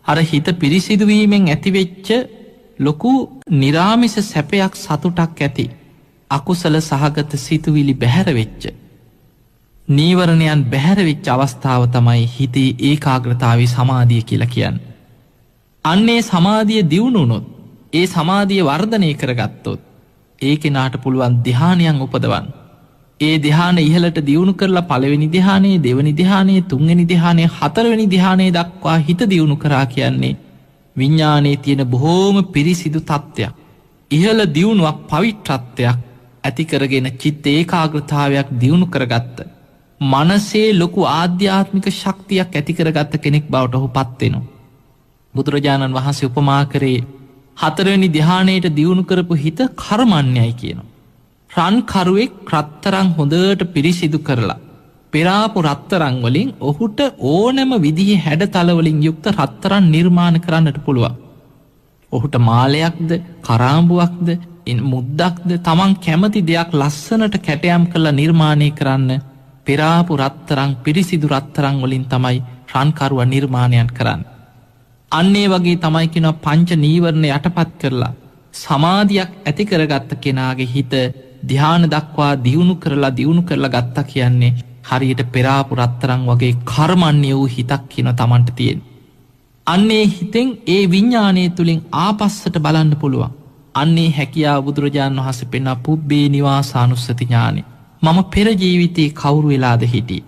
[SPEAKER 1] අර හිත පිරිසිදු වීමෙන් ඇතිවෙච්ච ලොකු නිරාමිස සැපයක් සතුටක් ඇති අකුසල සහගත සිතුවිලි බැහැර වෙච්ච නීවරණයන් බැහැර වෙච්ච අවස්ථාව තමයි හිතේ ඒකාග්‍රතාවේ සමාධිය කියලා කියන්නේ. අන්නේ සමාධිය දියුණු වුණොත් ඒ සමාධිය වර්ධනය කරගත්තොත් ඒ කෙනාට පුළුවන් ධ්‍යානයන් උපදවන්න. ඒ ධ්‍යාන ඉහළට දියුණු කරලා පළවෙනි ධ්‍යානයේ දෙවෙනි ධ්‍යානයේ තුන්වෙනි ධ්‍යානයේ හතරවෙනි ධ්‍යානයේ දක්වා හිත දියුණු කරා කියන්නේ විඤ්ඤාණයේ තියෙන බොහෝම පිරිසිදු තත්ත්වයක්. ඉහළ දියුණුවක් පවිත්‍රත්වයක් ඇති කරගෙන චිත්ත ඒකාග්‍රතාවයක් දියුණු කරගත්ත. මනසේ ලොකු ආධ්‍යාත්මික ශක්තියක් ඇති කරගත්ත කෙනෙක් බවට ඔහු පත් වෙනවා. බුදුරජාණන් වහන්සේ උපමා කරේ හතරවෙනි ධ්‍යානයට දියුණු කරපු හිත කර්මන්නේයි කියනවා. රන් කරුවෙක් රත්තරන් හොඳට පිරිසිදු කරලා පෙරාපු රත්තරන් වලින් ඔහුට ඕනෑම විදිහේ හැඩතල වලින් යුක්ත රත්තරන් නිර්මාණ කරන්නට පුළුවන්. ඔහුට මාලයක්ද කරාඹුවක්ද මුද්දක්ද තමන් කැමති දෙයක් ලස්සනට කැටයම් කරලා නිර්මාණය කරන්න පෙරාපු රත්තරන් පිරිසිදු රත්තරන් වලින් තමයි රන්කරුව නිර්මාණයන් කරන්න. අන්නේ වගේ තමයි කියනවා පංච නීවරණ යටපත් කරලා සමාධියක් ඇති කරගත්ත කෙනාගේ හිත ධ්‍යාන දක්වා දියුණු කරලා ගත්තා කියන්නේ හරියට පෙරාපු රත්තරන් වගේ කර්මන්නේ වූ හිතක් කියන තමන්ට තියෙන. අන්නේ හිතෙන් ඒ විඤ්ඤාණය තුලින් ආපස්සට බලන්න පුළුවන්. අන්නේ හැකියාව බුදුරජාණන් වහන්සේ පෙන්වා පුබ්බේ නිවාසානුස්සති ඥානෙ. මම පෙර ජීවිතේ කවුරු වෙලාද හිටියේ?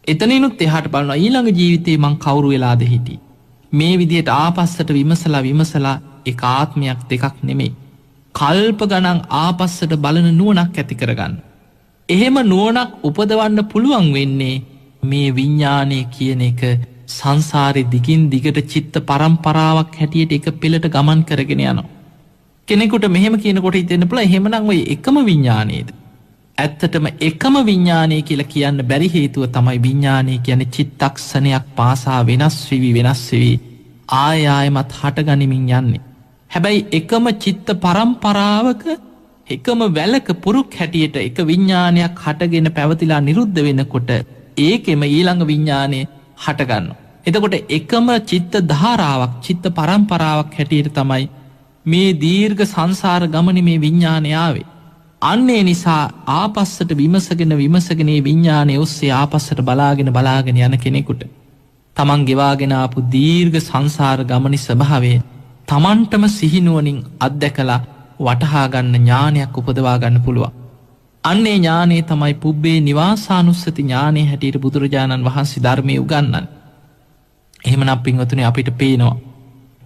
[SPEAKER 1] එතනිනුත් එහාට බලනවා ඊළඟ ජීවිතේ මං කවුරු වෙලාද හිටියේ? මේ විදිහට ආපස්සට විමසලා එක ආත්මයක් දෙකක් නෙමෙයි. කල්ප ගණන් ආපස්සට බලන නුවණක් ඇති කරගන්න. එහෙම නුවණක් උපදවන්න පුළුවන් වෙන්නේ මේ විඤ්ඤාණය කියන එක සංසාරේ දිගින් දිගට චිත්ත පරම්පරාවක් හැටියට එක පෙළට ගමන් කරගෙන යනවා. කෙනෙකුට මෙහෙම කියනකොට හිතෙන්න පුළුවන් එහෙමනම් ඔය එකම විඤ්ඤාණයද? ඇත්තටම එකම විඤ්ඤාණය කියලා කියන්න බැරි හේතුව තමයි විඤ්ඤාණය කියන්නේ චිත්තක්ෂණයක් පාසා වෙනස් වෙවි ආයමත් හටගනිමින් යන්නේ. හැබැයි එකම චිත්ත පරම්පරාවක එකම වැලක පුරුක් හැටියට එක විඤ්ඤාණයක් හටගෙන පැවතිලා නිරුද්ධ වෙනකොට ඒකෙම ඊළඟ විඤ්ඤාණය හටගන්නවා. එතකොට එකම චිත්ත ධාරාවක් චිත්ත පරම්පරාවක් හැටියට තමයි මේ දීර්ඝ සංසාර ගමනේ මේ විඤ්ඤාණය ආවේ. අන්නේ නිසා ආපස්සට විමසගෙන මේ විඤ්ඤාණය ඔස්සේ ආපස්සට බලාගෙන යන කෙනෙකුට තමන් ගෙවාගෙන ආපු දීර්ඝ සංසාර ගමනේ ස්වභාවය තමන්ටම සිහිනුවණින් අත්දැකලා වටහා ගන්න ඥානයක් උපදවා ගන්න පුළුවන්. අන්නේ ඥානය තමයි පුබ්බේ නිවාසානුස්සති ඥානය හැටියට බුදුරජාණන් වහන්සේ ධර්මයේ උගන්වන්නේ. එහෙමනම් පින්වතුනි අපිට පේනවා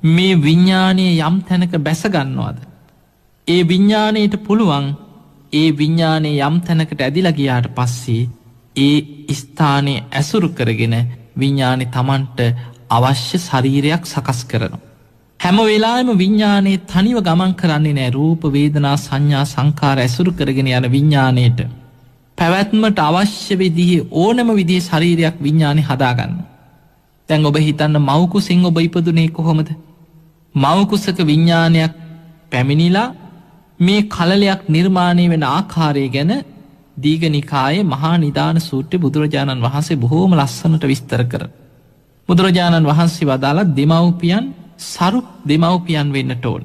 [SPEAKER 1] මේ විඤ්ඤාණය යම් තැනක බැස ගන්නවද? ඒ විඤ්ඤාණයට පුළුවන් ඒ විඤ්ඤාණය යම් තැනකට ඇදිලා ගියාට පස්සේ ඒ ස්ථානයේ ඇසුරු කරගෙන විඤ්ඤාණය තමන්ට අවශ්‍ය ශරීරයක් සකස් කරනවා. හැම වෙලාවෙම විඤ්ඤාණය තනිව ගමන් කරන්නේ නැහැ. රූප වේදනා සංඥා සංකාර ඇසුරු කරගෙන යන විඤ්ඤාණයට පැවැත්මට අවශ්‍ය විදිහේ ඕනම විදිහේ ශරීරයක් විඤ්ඤාණය හදාගන්න. දැන් ඔබ හිතන්න මව් කුසෙන් ඔබ ඉපදුනේ කොහොමද? මව් කුසක විඤ්ඤාණයක් පැමිණිලා මේ කලලයක් නිර්මාණය වෙන ආකාරය ගැන දීඝනිකායේ මහා නිදාන සූත්‍රයේ බුදුරජාණන් වහන්සේ බොහෝම ලස්සනට විස්තර කරනවා. බුදුරජාණන් වහන්සේ වදාළා දෙමව්පියන් සරු දෙමව්පියන් වෙන්නට ඕන.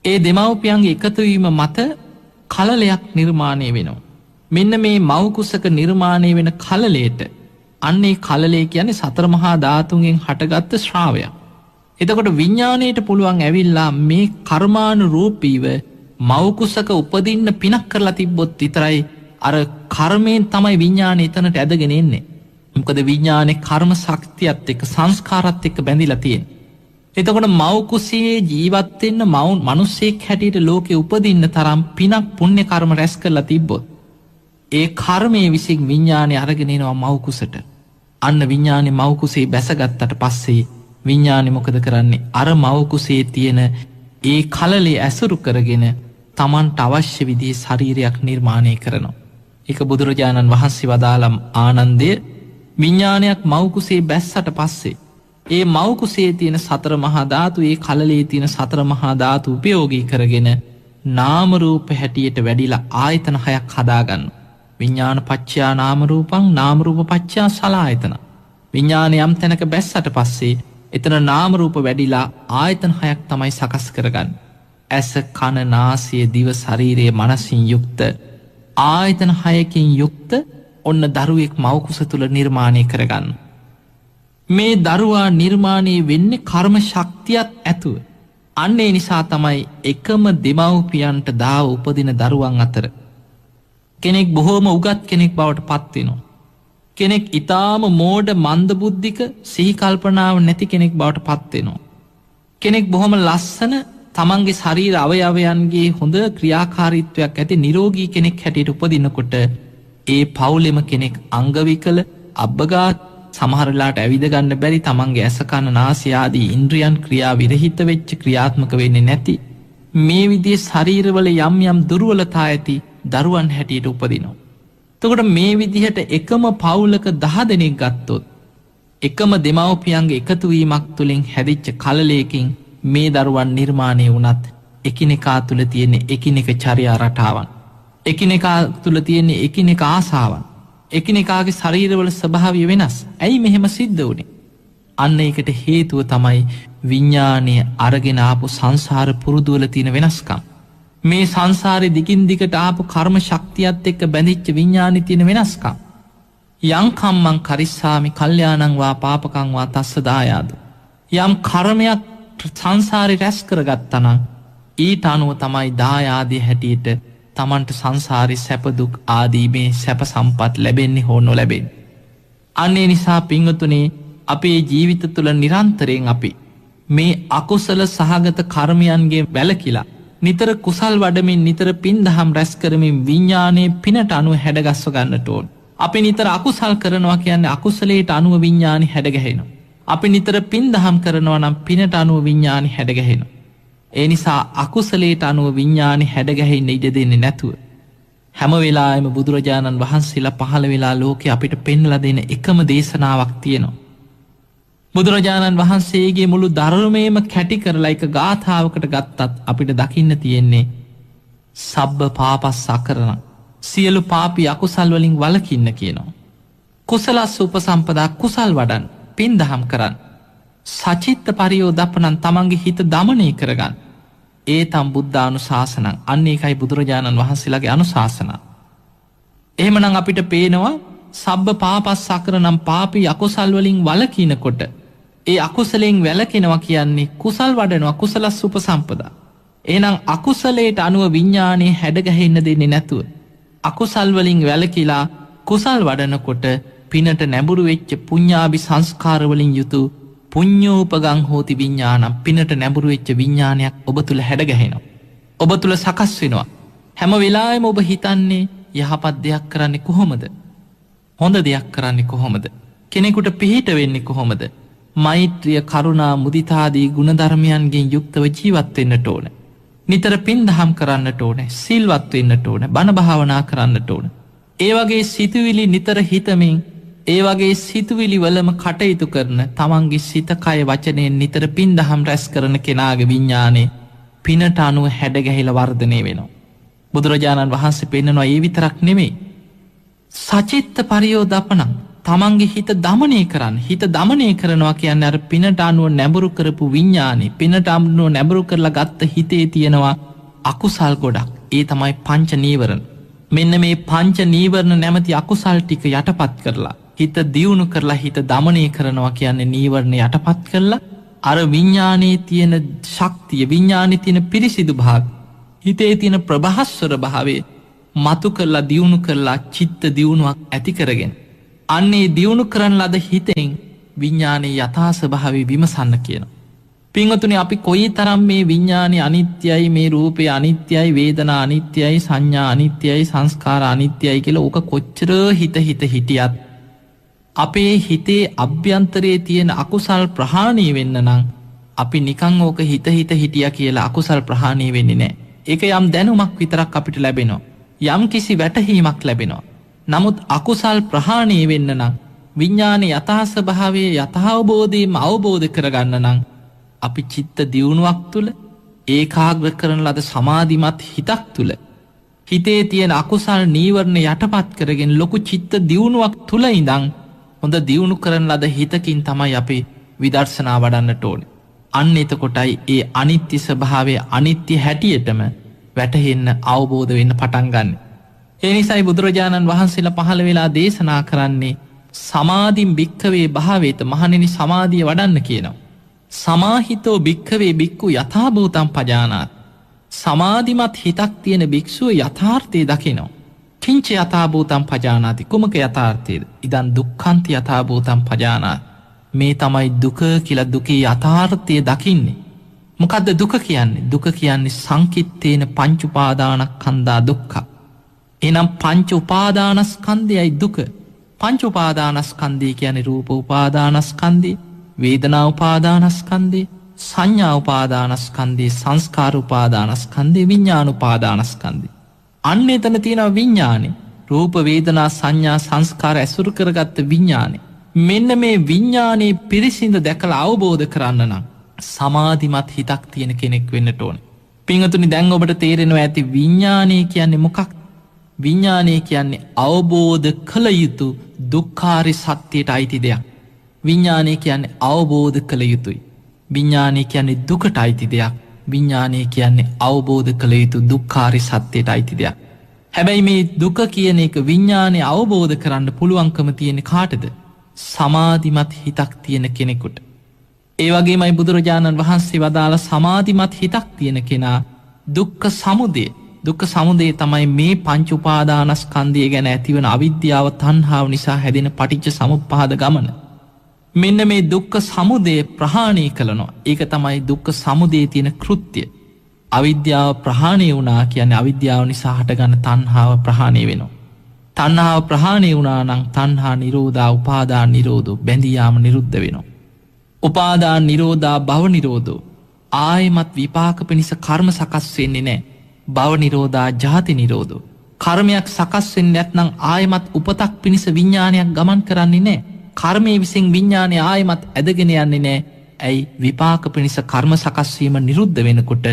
[SPEAKER 1] ඒ දෙමව්පියන්ගේ එකතු වීම මත කලලයක් නිර්මාණය වෙනවා. මෙන්න මේ මව් කුසක නිර්මාණය වෙන කලලයට අන්නේ කලලේ කියන්නේ සතර මහා ධාතුන්ගෙන් හටගත්ත ශ්‍රාවයක්. එතකොට විඤ්ඤාණයට පුළුවන් ඇවිල්ලා මේ කර්මානුරූපීව මව්කුසක උපදින්න පිනක් කරලා තිබ්බොත් විතරයි අර කර්මයෙන් තමයි විඤ්ඤාණය එතනට ඇදගෙන එන්නේ. මොකද විඤ්ඤාණේ කර්ම ශක්තියත් එක්ක සංස්කාරات එක්ක බැඳිලා තියෙන්නේ. එතකොට මව්කුසයේ ජීවත් වෙන්න මිනිස්සෙක් හැටියට ලෝකේ උපදින්න තරම් පිනක් පුණ්‍ය කර්ම රැස් කරලා තිබ්බොත් ඒ කර්මයේ විසින් විඤ්ඤාණය අරගෙන එනවා මව්කුසට. අන්න විඤ්ඤාණය මව්කුසේ බැසගත්තට පස්සේ විඤ්ඤාණය මොකද කරන්නේ? අර මව්කුසේ තියෙන ඒ කලලේ ඇසුරු කරගෙන තමන්ට අවශ්‍ය විදිහේ ශරීරයක් නිර්මාණය කරනවා. ඒක බුදුරජාණන් වහන්සේ වදාළම් ආනන්දය විඤ්ඤාණයක් මව්කුසේ බැස්සට පස්සේ ඒ මව්කුසේ තියෙන සතර මහා ධාතු ඒ කලලේ තියෙන සතර මහා ධාතු උපයෝගී කරගෙන නාම රූප හැටියට වැඩිලා ආයතන හයක් හදාගන්න. විඤ්ඤාණ පච්චයා නාම රූපං නාම රූප පච්චයා සලආයතන. විඤ්ඤාණය යම් තැනක බැස්සට පස්සේ එතන නාම රූප වැඩිලා ආයතන හයක් තමයි සකස් කරගන්නේ. ඇස කන නාසය දිව ශරීරය මනසින් යුක්ත ආයතන හයකින් යුක්ත ඔන්න දරුවෙක් මව්කුස තුල නිර්මාණය කරගන්න. මේ දරුවා නිර්මාණය වෙන්නේ කර්ම ශක්තියත් ඇතුව. අන්න ඒ නිසා තමයි එකම දෙමව්පියන්ට දාව උපදින දරුවන් අතර කෙනෙක් බොහෝම උගත් කෙනෙක් බවට පත් වෙනවා. කෙනෙක් ඊටාම මෝඩ මන්දබුද්ධික සිහි කල්පනාව නැති කෙනෙක් බවට පත් වෙනවා. කෙනෙක් බොහොම ලස්සන තමන්ගේ ශරීර අවයවයන්ගේ හොඳ ක්‍රියාකාරීත්වයක් ඇති නිරෝගී කෙනෙක් හැටියට උපදිනකොට ඒ පවුලෙම කෙනෙක් අංගවිකල අබ්බගාත සමහර වෙලාවට ඇවිද ගන්න බැරි තමන්ගේ ඇස කන නාසය ආදී ඉන්ද්‍රියන් ක්‍රියා විරහිත වෙච්ච ක්‍රියාත්මක වෙන්නේ නැති මේ විදිහේ ශරීරවල යම් යම් දුර්වලතා ඇති දරුවන් හැටියට උපදිනවා. එතකොට මේ විදිහට එකම පවුලක 10 දෙනෙක් ගත්තොත් එකම දෙමව්පියන්ගේ එකතු වීමක් තුලින් හැදිච්ච කලලයකින් මේ දරුවන් නිර්මාණය වුණත් එකිනෙකා තුල තියෙන එකිනෙක චර්යා රටාවන් එකිනෙකා තුල තියෙන එකිනෙක ආසාවන් එකිනෙකාගේ ශරීරවල ස්වභාවය වෙනස්. ඇයි මෙහෙම සිද්ධ වුනේ? අන්න ඒකට හේතුව තමයි විඤ්ඤාණය අරගෙන ආපු සංසාර පුරුදුවල තියෙන වෙනස්කම්. මේ සංසාරේ දිගින් දිගට ආපු කර්ම ශක්තියත් එක්ක බැඳිච්ච විඤ්ඤාණේ තියෙන වෙනස්කම්. යං කම්මං කරිස්සාමි කල්යාණං වා පාපකං වා තස්ස දායාද. යම් කර්මයක් සංසාරේ රැස් කරගත්තා නම් ඊට අනුව තමයි දායාදී හැටියට තමන්ට සංසාරේ සැප දුක් ආදී මේ සැප සම්පත් ලැබෙන්නේ හෝ නොලැබෙන්නේ. අන්න ඒ නිසා පින්වතුනි අපේ ජීවිත තුළ නිරන්තරයෙන් අපි මේ අකුසල සහගත කර්මයන්ගේ වැළකීලා නිතර කුසල් වඩමින් නිතර පින් දහම් රැස් කරමින් විඤ්ඤාණයේ පිනට අනුව හැඩගස්ව ගන්නට ඕන. අපි නිතර අකුසල් කරනවා කියන්නේ අකුසලයට අනුව විඤ්ඤාණය හැඩගැහෙනවා. අපි නිතර පින් දහම් කරනවා නම් පිනට අනුව විඤ්ඤාණය හැඩගැහෙනවා. ඒ නිසා අකුසලයට අනුව විඤ්ඤාණය හැඩගැහෙන්න ඉඩ දෙන්නේ නැතුව හැම වෙලාවෙම බුදුරජාණන් වහන්සේලා පහළ වෙලා ලෝකේ අපිට පෙන්වලා දෙන එකම දේශනාවක් තියෙනවා. බුදුරජාණන් වහන්සේගේ මුළු ධර්මයේම කැටි කරලා එක ගාථාවකට ගත්තත් අපිට දකින්න තියෙන්නේ සබ්බ පාපස්සකරණ සියලු පාපී අකුසල් වලින් වළකින්න කියනවා. කුසලස්ස උපසම්පදා කුසල් වඩන් පින් දහම් කරන් සචිත්ත පරියෝදප්පනන් තමන්ගේ හිත දමනය කරගන්න. ඒතම් බුද්ධානුශාසනං. අන්න ඒකයි බුදුරජාණන් වහන්සේලාගේ අනුශාසනා. එහෙමනම් අපිට පේනවා සබ්බ පාපස්සකරණම් පාපී අකුසල් වලින් වළකිනකොට ඒ අකුසලයෙන් වැළකෙනවා කියන්නේ කුසල් වඩනවා කුසලස්ස උපසම්පදා. එහෙනම් අකුසලයට අනුව විඤ්ඤාණය හැඩගැහෙන්න දෙන්නේ නැතුව අකුසල් වලින් වැළකීලා කුසල් වඩනකොට පිනට නැඹුරු වෙච්ච පුඤ්ඤාභි සංස්කාර වලින් යුතු පුඤ්ඤෝපගං හෝති විඤ්ඤාණං පිනට නැඹුරු වෙච්ච විඤ්ඤාණයක් ඔබ තුල හැඩගැහෙනවා. ඔබ තුල සකස් වෙනවා. හැම වෙලාවෙම ඔබ හිතන්නේ යහපත් දෙයක් කරන්නේ කොහොමද? හොඳ දෙයක් කරන්නේ කොහොමද? කෙනෙකුට පිහිට වෙන්නේ කොහොමද? මෛත්‍රිය කරුණා මුදිතාදී ගුණධර්මයන්ගෙන් යුක්තව ජීවත් වෙන්නට ඕන. නිතර පින් දහම් කරන්නට ඕන. සිල්වත් වෙන්නට ඕන. බණ භාවනා කරන්නට ඕන. ඒ වගේ සිතුවිලි නිතර හිතමින් ඒ වගේ සිතුවිලි වලම කටයුතු කරන තමන්ගේ සිත කය වචනයෙන් නිතර පින් දහම් රැස් කරන කෙනාගේ විඤ්ඤාණය පිනට අනුව හැඩගැහිලා වර්ධනය වෙනවා. බුදුරජාණන් වහන්සේ පෙන්නනවා ඒ විතරක් නෙමෙයි. සචිත්ත පරියෝදපණං තමන්ගේ හිත දමනය කරන්න. හිත දමනය කරනවා කියන්නේ අර පිනට අනුව නැඹුරු කරපු විඤ්ඤාණය පිනට අනුව නැඹුරු කරලා ගත්ත හිතේ තියෙනවා අකුසල් ගොඩක්. ඒ තමයි පංච නීවරණ. මෙන්න මේ පංච නීවරණ නැමැති අකුසල් ටික යටපත් කරලා හිත දියුණු කරලා හිත දමනය කරනවා කියන්නේ නීවරණ යටපත් කරලා අර විඤ්ඤාණයේ තියෙන ශක්තිය විඤ්ඤාණයේ තියෙන පිරිසිදු භාග හිතේ තියෙන ප්‍රභාස්වර භාවය මතු කරලා දියුණු කරලා චිත්ත දියුණුවක් ඇති කරගෙන අන්නේ දියුණු කරන ලද හිතෙන් විඤ්ඤාණයේ යථා ස්වභාවය විමසන්න කියනවා. පින්වතුනි අපි කොයිතරම් මේ විඤ්ඤාණය අනිත්‍යයි මේ රූපය අනිත්‍යයි වේදනා අනිත්‍යයි සංඥා අනිත්‍යයි සංස්කාර අනිත්‍යයි කියලා ඕක කොච්චර හිත හිටියත් අපේ හිතේ අභ්‍යන්තරයේ තියෙන අකුසල් ප්‍රහාණය වෙන්න නම් අපි නිකන් ඕක හිත හිටියා කියලා අකුසල් ප්‍රහාණය වෙන්නේ නැහැ. ඒක යම් දැනුමක් විතරක් අපිට ලැබෙනවා. යම් කිසි වැටහීමක් ලැබෙනවා. නමුත් අකුසල් ප්‍රහාණය වෙන්න නම් විඤ්ඤාණයේ යථා ස්වභාවයේ යථාබෝධයම අවබෝධ කරගන්න නම් අපි චිත්ත දියුණුවක් තුළ ඒකාග්‍ර කරන ලද සමාධිමත් හිතක් තුළ හිතේ තියෙන අකුසල් නීවරණ යටපත් කරගෙන ලොකු චිත්ත දියුණුවක් තුළ ඉඳන් හොඳ දියුණු කරන ලද හිතකින් තමයි අපි විදර්ශනා වඩන්නට ඕනේ. අන්න එතකොටයි ඒ අනිත්‍ය ස්වභාවය අනිත්‍ය හැටියටම වැටහෙන්න අවබෝධ වෙන්න පටන් ගන්න. ඒ නිසායි බුදුරජාණන් වහන්සේලා පහළ වෙලා දේශනා කරන්නේ සමාධින් භික්ඛවේ භාවේත මහණෙනි සමාධිය වඩන්න කියනවා. සමාහිතෝ භික්ඛවේ භික්ඛු යථාභූතං පජානාති. සමාධිමත් හිතක් තියෙන භික්ෂුව යථාර්ථය දකිනවා. කිංච යථාභූතං පජානාති කුමක යථාර්ථයද? ඉදන් දුක්ඛන්ති යථාභූතං පජානාති. මේ තමයි දුක කියලා දුකේ යථාර්ථය දකින්නේ. මොකද්ද දුක කියන්නේ? දුක කියන්නේ සංකිට්ඨේන පංච උපාදානස්කන්ධා දුක්ඛ. එනම් පංච උපාදානස්කන්ධයයි දුක. පංච උපාදානස්කන්ධය කියන්නේ රූප උපාදානස්කන්ධය, වේදනා උපාදානස්කන්ධය, සංඥා උපාදානස්කන්ධය, සංස්කාර උපාදානස්කන්ධය, විඤ්ඤාණ උපාදානස්කන්ධය. අන්න එතන තියෙනවා විඤ්ඤාණය. රූප වේදනා සංඥා සංස්කාර ඇසුරු කරගත්ත විඤ්ඤාණය. මෙන්න මේ විඤ්ඤාණයේ පිරිසිඳ දැකලා අවබෝධ කරන්න නම් සමාධිමත් හිතක් තියෙන කෙනෙක් වෙන්නට ඕනේ. පින්වතුනි දැන් ඔබට තේරෙනවා ඇති විඤ්ඤාණය කියන්නේ මොකක්ද? විඤ්ඤාණය කියන්නේ අවබෝධ කළ යුතු දුක්ඛාරි සත්‍යයට අයිති දෙයක්. විඤ්ඤාණය කියන්නේ අවබෝධ කළ යුතුයි. විඤ්ඤාණය කියන්නේ දුකට අයිති දෙයක්. විඤ්ඤාණය කියන්නේ අවබෝධ කළ යුතු දුක්ඛාරි සත්‍යයට අයිති දෙයක්. හැබැයි මේ දුක කියන එක විඤ්ඤාණය අවබෝධ කරන්න පුළුවන්කම තියෙන කාටද? සමාධිමත් හිතක් තියෙන කෙනෙකුට. ඒ වගේමයි බුදුරජාණන් වහන්සේ වදාළ සමාධිමත් හිතක් තියෙන කෙනා දුක්ඛ සමුදය. දුක්ඛ සමුදය තමයි මේ පංච උපාදානස්කන්ධය ගැන ඇතිවන අවිද්‍යාව තණ්හාව නිසා හැදෙන පටිච්ච සමුප්පාද ගමන. මෙන්න මේ දුක්ඛ සමුදය ප්‍රහාණය කළනවා. ඒක තමයි දුක්ඛ සමුදයේ තියෙන කෘත්‍ය. අවිද්‍යාව ප්‍රහාණය වුණා කියන්නේ අවිද්‍යාව නිසා හටගන්න තණ්හාව ප්‍රහාණය වෙනවා. තණ්හාව ප්‍රහාණය වුණා නම් තණ්හා නිරෝධා උපාදාන නිරෝධෝ බැඳී යාම නිරුද්ධ වෙනවා. උපාදාන නිරෝධා භව නිරෝධෝ ආයමත් විපාක පිණිස කර්ම සකස් වෙන්නේ නැහැ. භව නිරෝධා ජාති නිරෝධෝ කර්මයක් සකස් වෙන්නේ නැත්නම් ආයමත් උපතක් පිණිස විඥානයක් ගමන් කරන්නේ නැහැ. කර්මයේ විසින් විඥානය ආයමත් ඇදගෙන යන්නේ නැහැ. ඇයි? විපාක පිණිස කර්ම සකස් වීම නිරුද්ධ වෙනකොට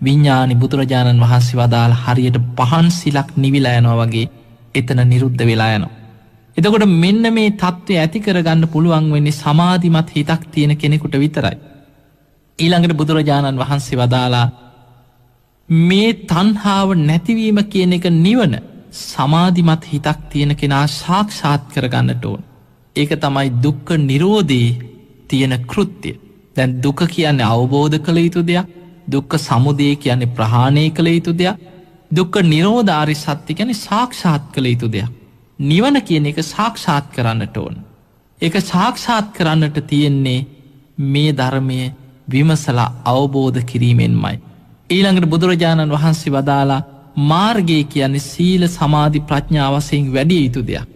[SPEAKER 1] විඥානි බුදුරජාණන් වහන්සේ වදාළ හරියට පහන් සිලක් නිවිලා යනවා වගේ එතන නිරුද්ධ වෙලා යනවා. එතකොට මෙන්න මේ தත්ත්වය ඇති කරගන්න පුළුවන් වෙන්නේ සමාධිමත් හිතක් තියෙන කෙනෙකුට විතරයි. ඊළඟට බුදුරජාණන් වහන්සේ වදාලා මේ තණ්හාව නැතිවීම කියන එක නිවන සමාධිමත් හිතක් තියෙන කෙනා සාක්ෂාත් කරගන්නට ඕන. ඒක තමයි දුක්ඛ නිරෝධේ තියෙන කෘත්‍ය. දැන් දුක කියන්නේ අවබෝධ කළ යුතු දෙයක්. දුක්ඛ සමුදය කියන්නේ ප්‍රහාණය කළ යුතු දෙයක්. දුක්ඛ නිරෝධ ආර්ය සත්‍ය කියන්නේ සාක්ෂාත් කළ යුතු දෙයක්. නිවන කියන එක සාක්ෂාත් කරන්නට ඕන. ඒක සාක්ෂාත් කරන්නට තියෙන්නේ මේ ධර්මය විමසලා අවබෝධ කිරීමෙන්මයි. ඊළඟට බුදුරජාණන් වහන්සේ වදාලා මාර්ගය කියන්නේ සීල සමාධි ප්‍රඥා වශයෙන් වැඩි යුතු දෙයක්.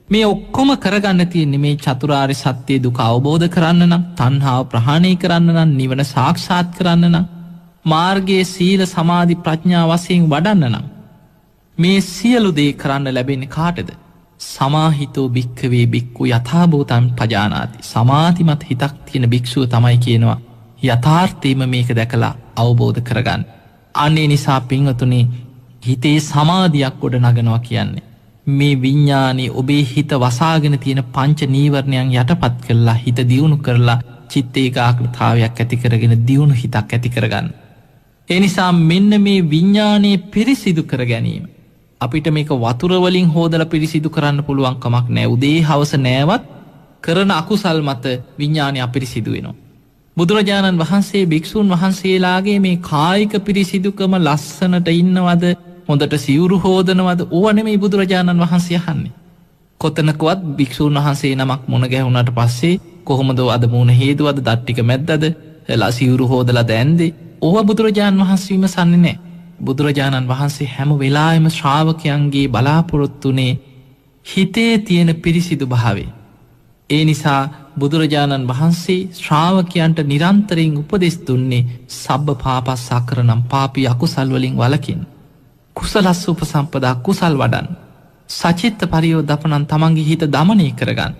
[SPEAKER 1] මේ ඔක්කොම කරගන්න තියෙන්නේ මේ චතුරාර්ය සත්‍ය දුක අවබෝධ කරන්න නම්, තණ්හාව ප්‍රහාණය කරන්න නම්, නිවන සාක්ෂාත් කරන්න නම්, මාර්ගයේ සීල සමාධි ප්‍රඥා වශයෙන් වඩන්න නම් මේ සියලු දේ කරන්න ලැබෙන්නේ කාටද? සමාහිතෝ භික්ඛවේ භික්ඛු යථාභූතං පජානාති. සමාධිමත් හිතක් තියෙන භික්ෂුව තමයි කියනවා යථාර්ථයම මේක දැකලා අවබෝධ කරගන්න. අනේ නිසා පින්වතුනි හිතේ සමාධියක් ගොඩ නගනවා කියන්නේ මේ විඤ්ඤාණය ඔබේ හිත වසාගෙන තියෙන පංච නීවරණයන් යටපත් කරලා හිත දියුණු කරලා චිත්ත ඒකාග්‍රතාවයක් ඇති කරගෙන දියුණු හිතක් ඇති කරගන්න. ඒ නිසා මෙන්න මේ විඤ්ඤාණය පිරිසිදු කර ගැනීම, අපිට මේක වතුර වලින් හෝදලා පිරිසිදු කරන්න පුළුවන් කමක් නෑ. උදේ හවස නෑවත් කරන අකුසල් මත විඥානය අපිරිසිදු වෙනවා. බුදුරජාණන් වහන්සේ භික්ෂූන් වහන්සේලාගේ මේ කායික පිරිසිදුකම ලස්සනට ඉන්නවද, හොඳට සිවුරු හෝදනවද, ඕව නෙමෙයි බුදුරජාණන් වහන්සේ අහන්නේ. කොතනකවත් භික්ෂූන් වහන්සේ නමක් මුණ ගැහුණාට පස්සේ කොහොමද අද මුණ හේදුවද, දත් ටික මැද්දද, සිවුරු හෝදලා දැන්දේ, ඕව බුදුරජාණන් වහන්සේ විමසන්නේ නැහැ. බුදුරජාණන් වහන්සේ හැම වෙලාවෙම ශ්‍රාවකයන්ගේ බලාපොරොත්තුනේ හිතේ තියෙන පිරිසිදු භාවය. ඒ නිසා බුදුරජාණන් වහන්සේ ශ්‍රාවකයන්ට නිරන්තරයෙන් උපදෙස් දුන්නේ සබ්බ පාපස්සකරනම් පාපී අකුසල් වලින් වළකින්න. කුසලස්ස උපසම්පදා කුසල් වඩන්න. සචිත්ත පරියෝදපනන් තමන්ගේ හිත දමනය කරගන්න.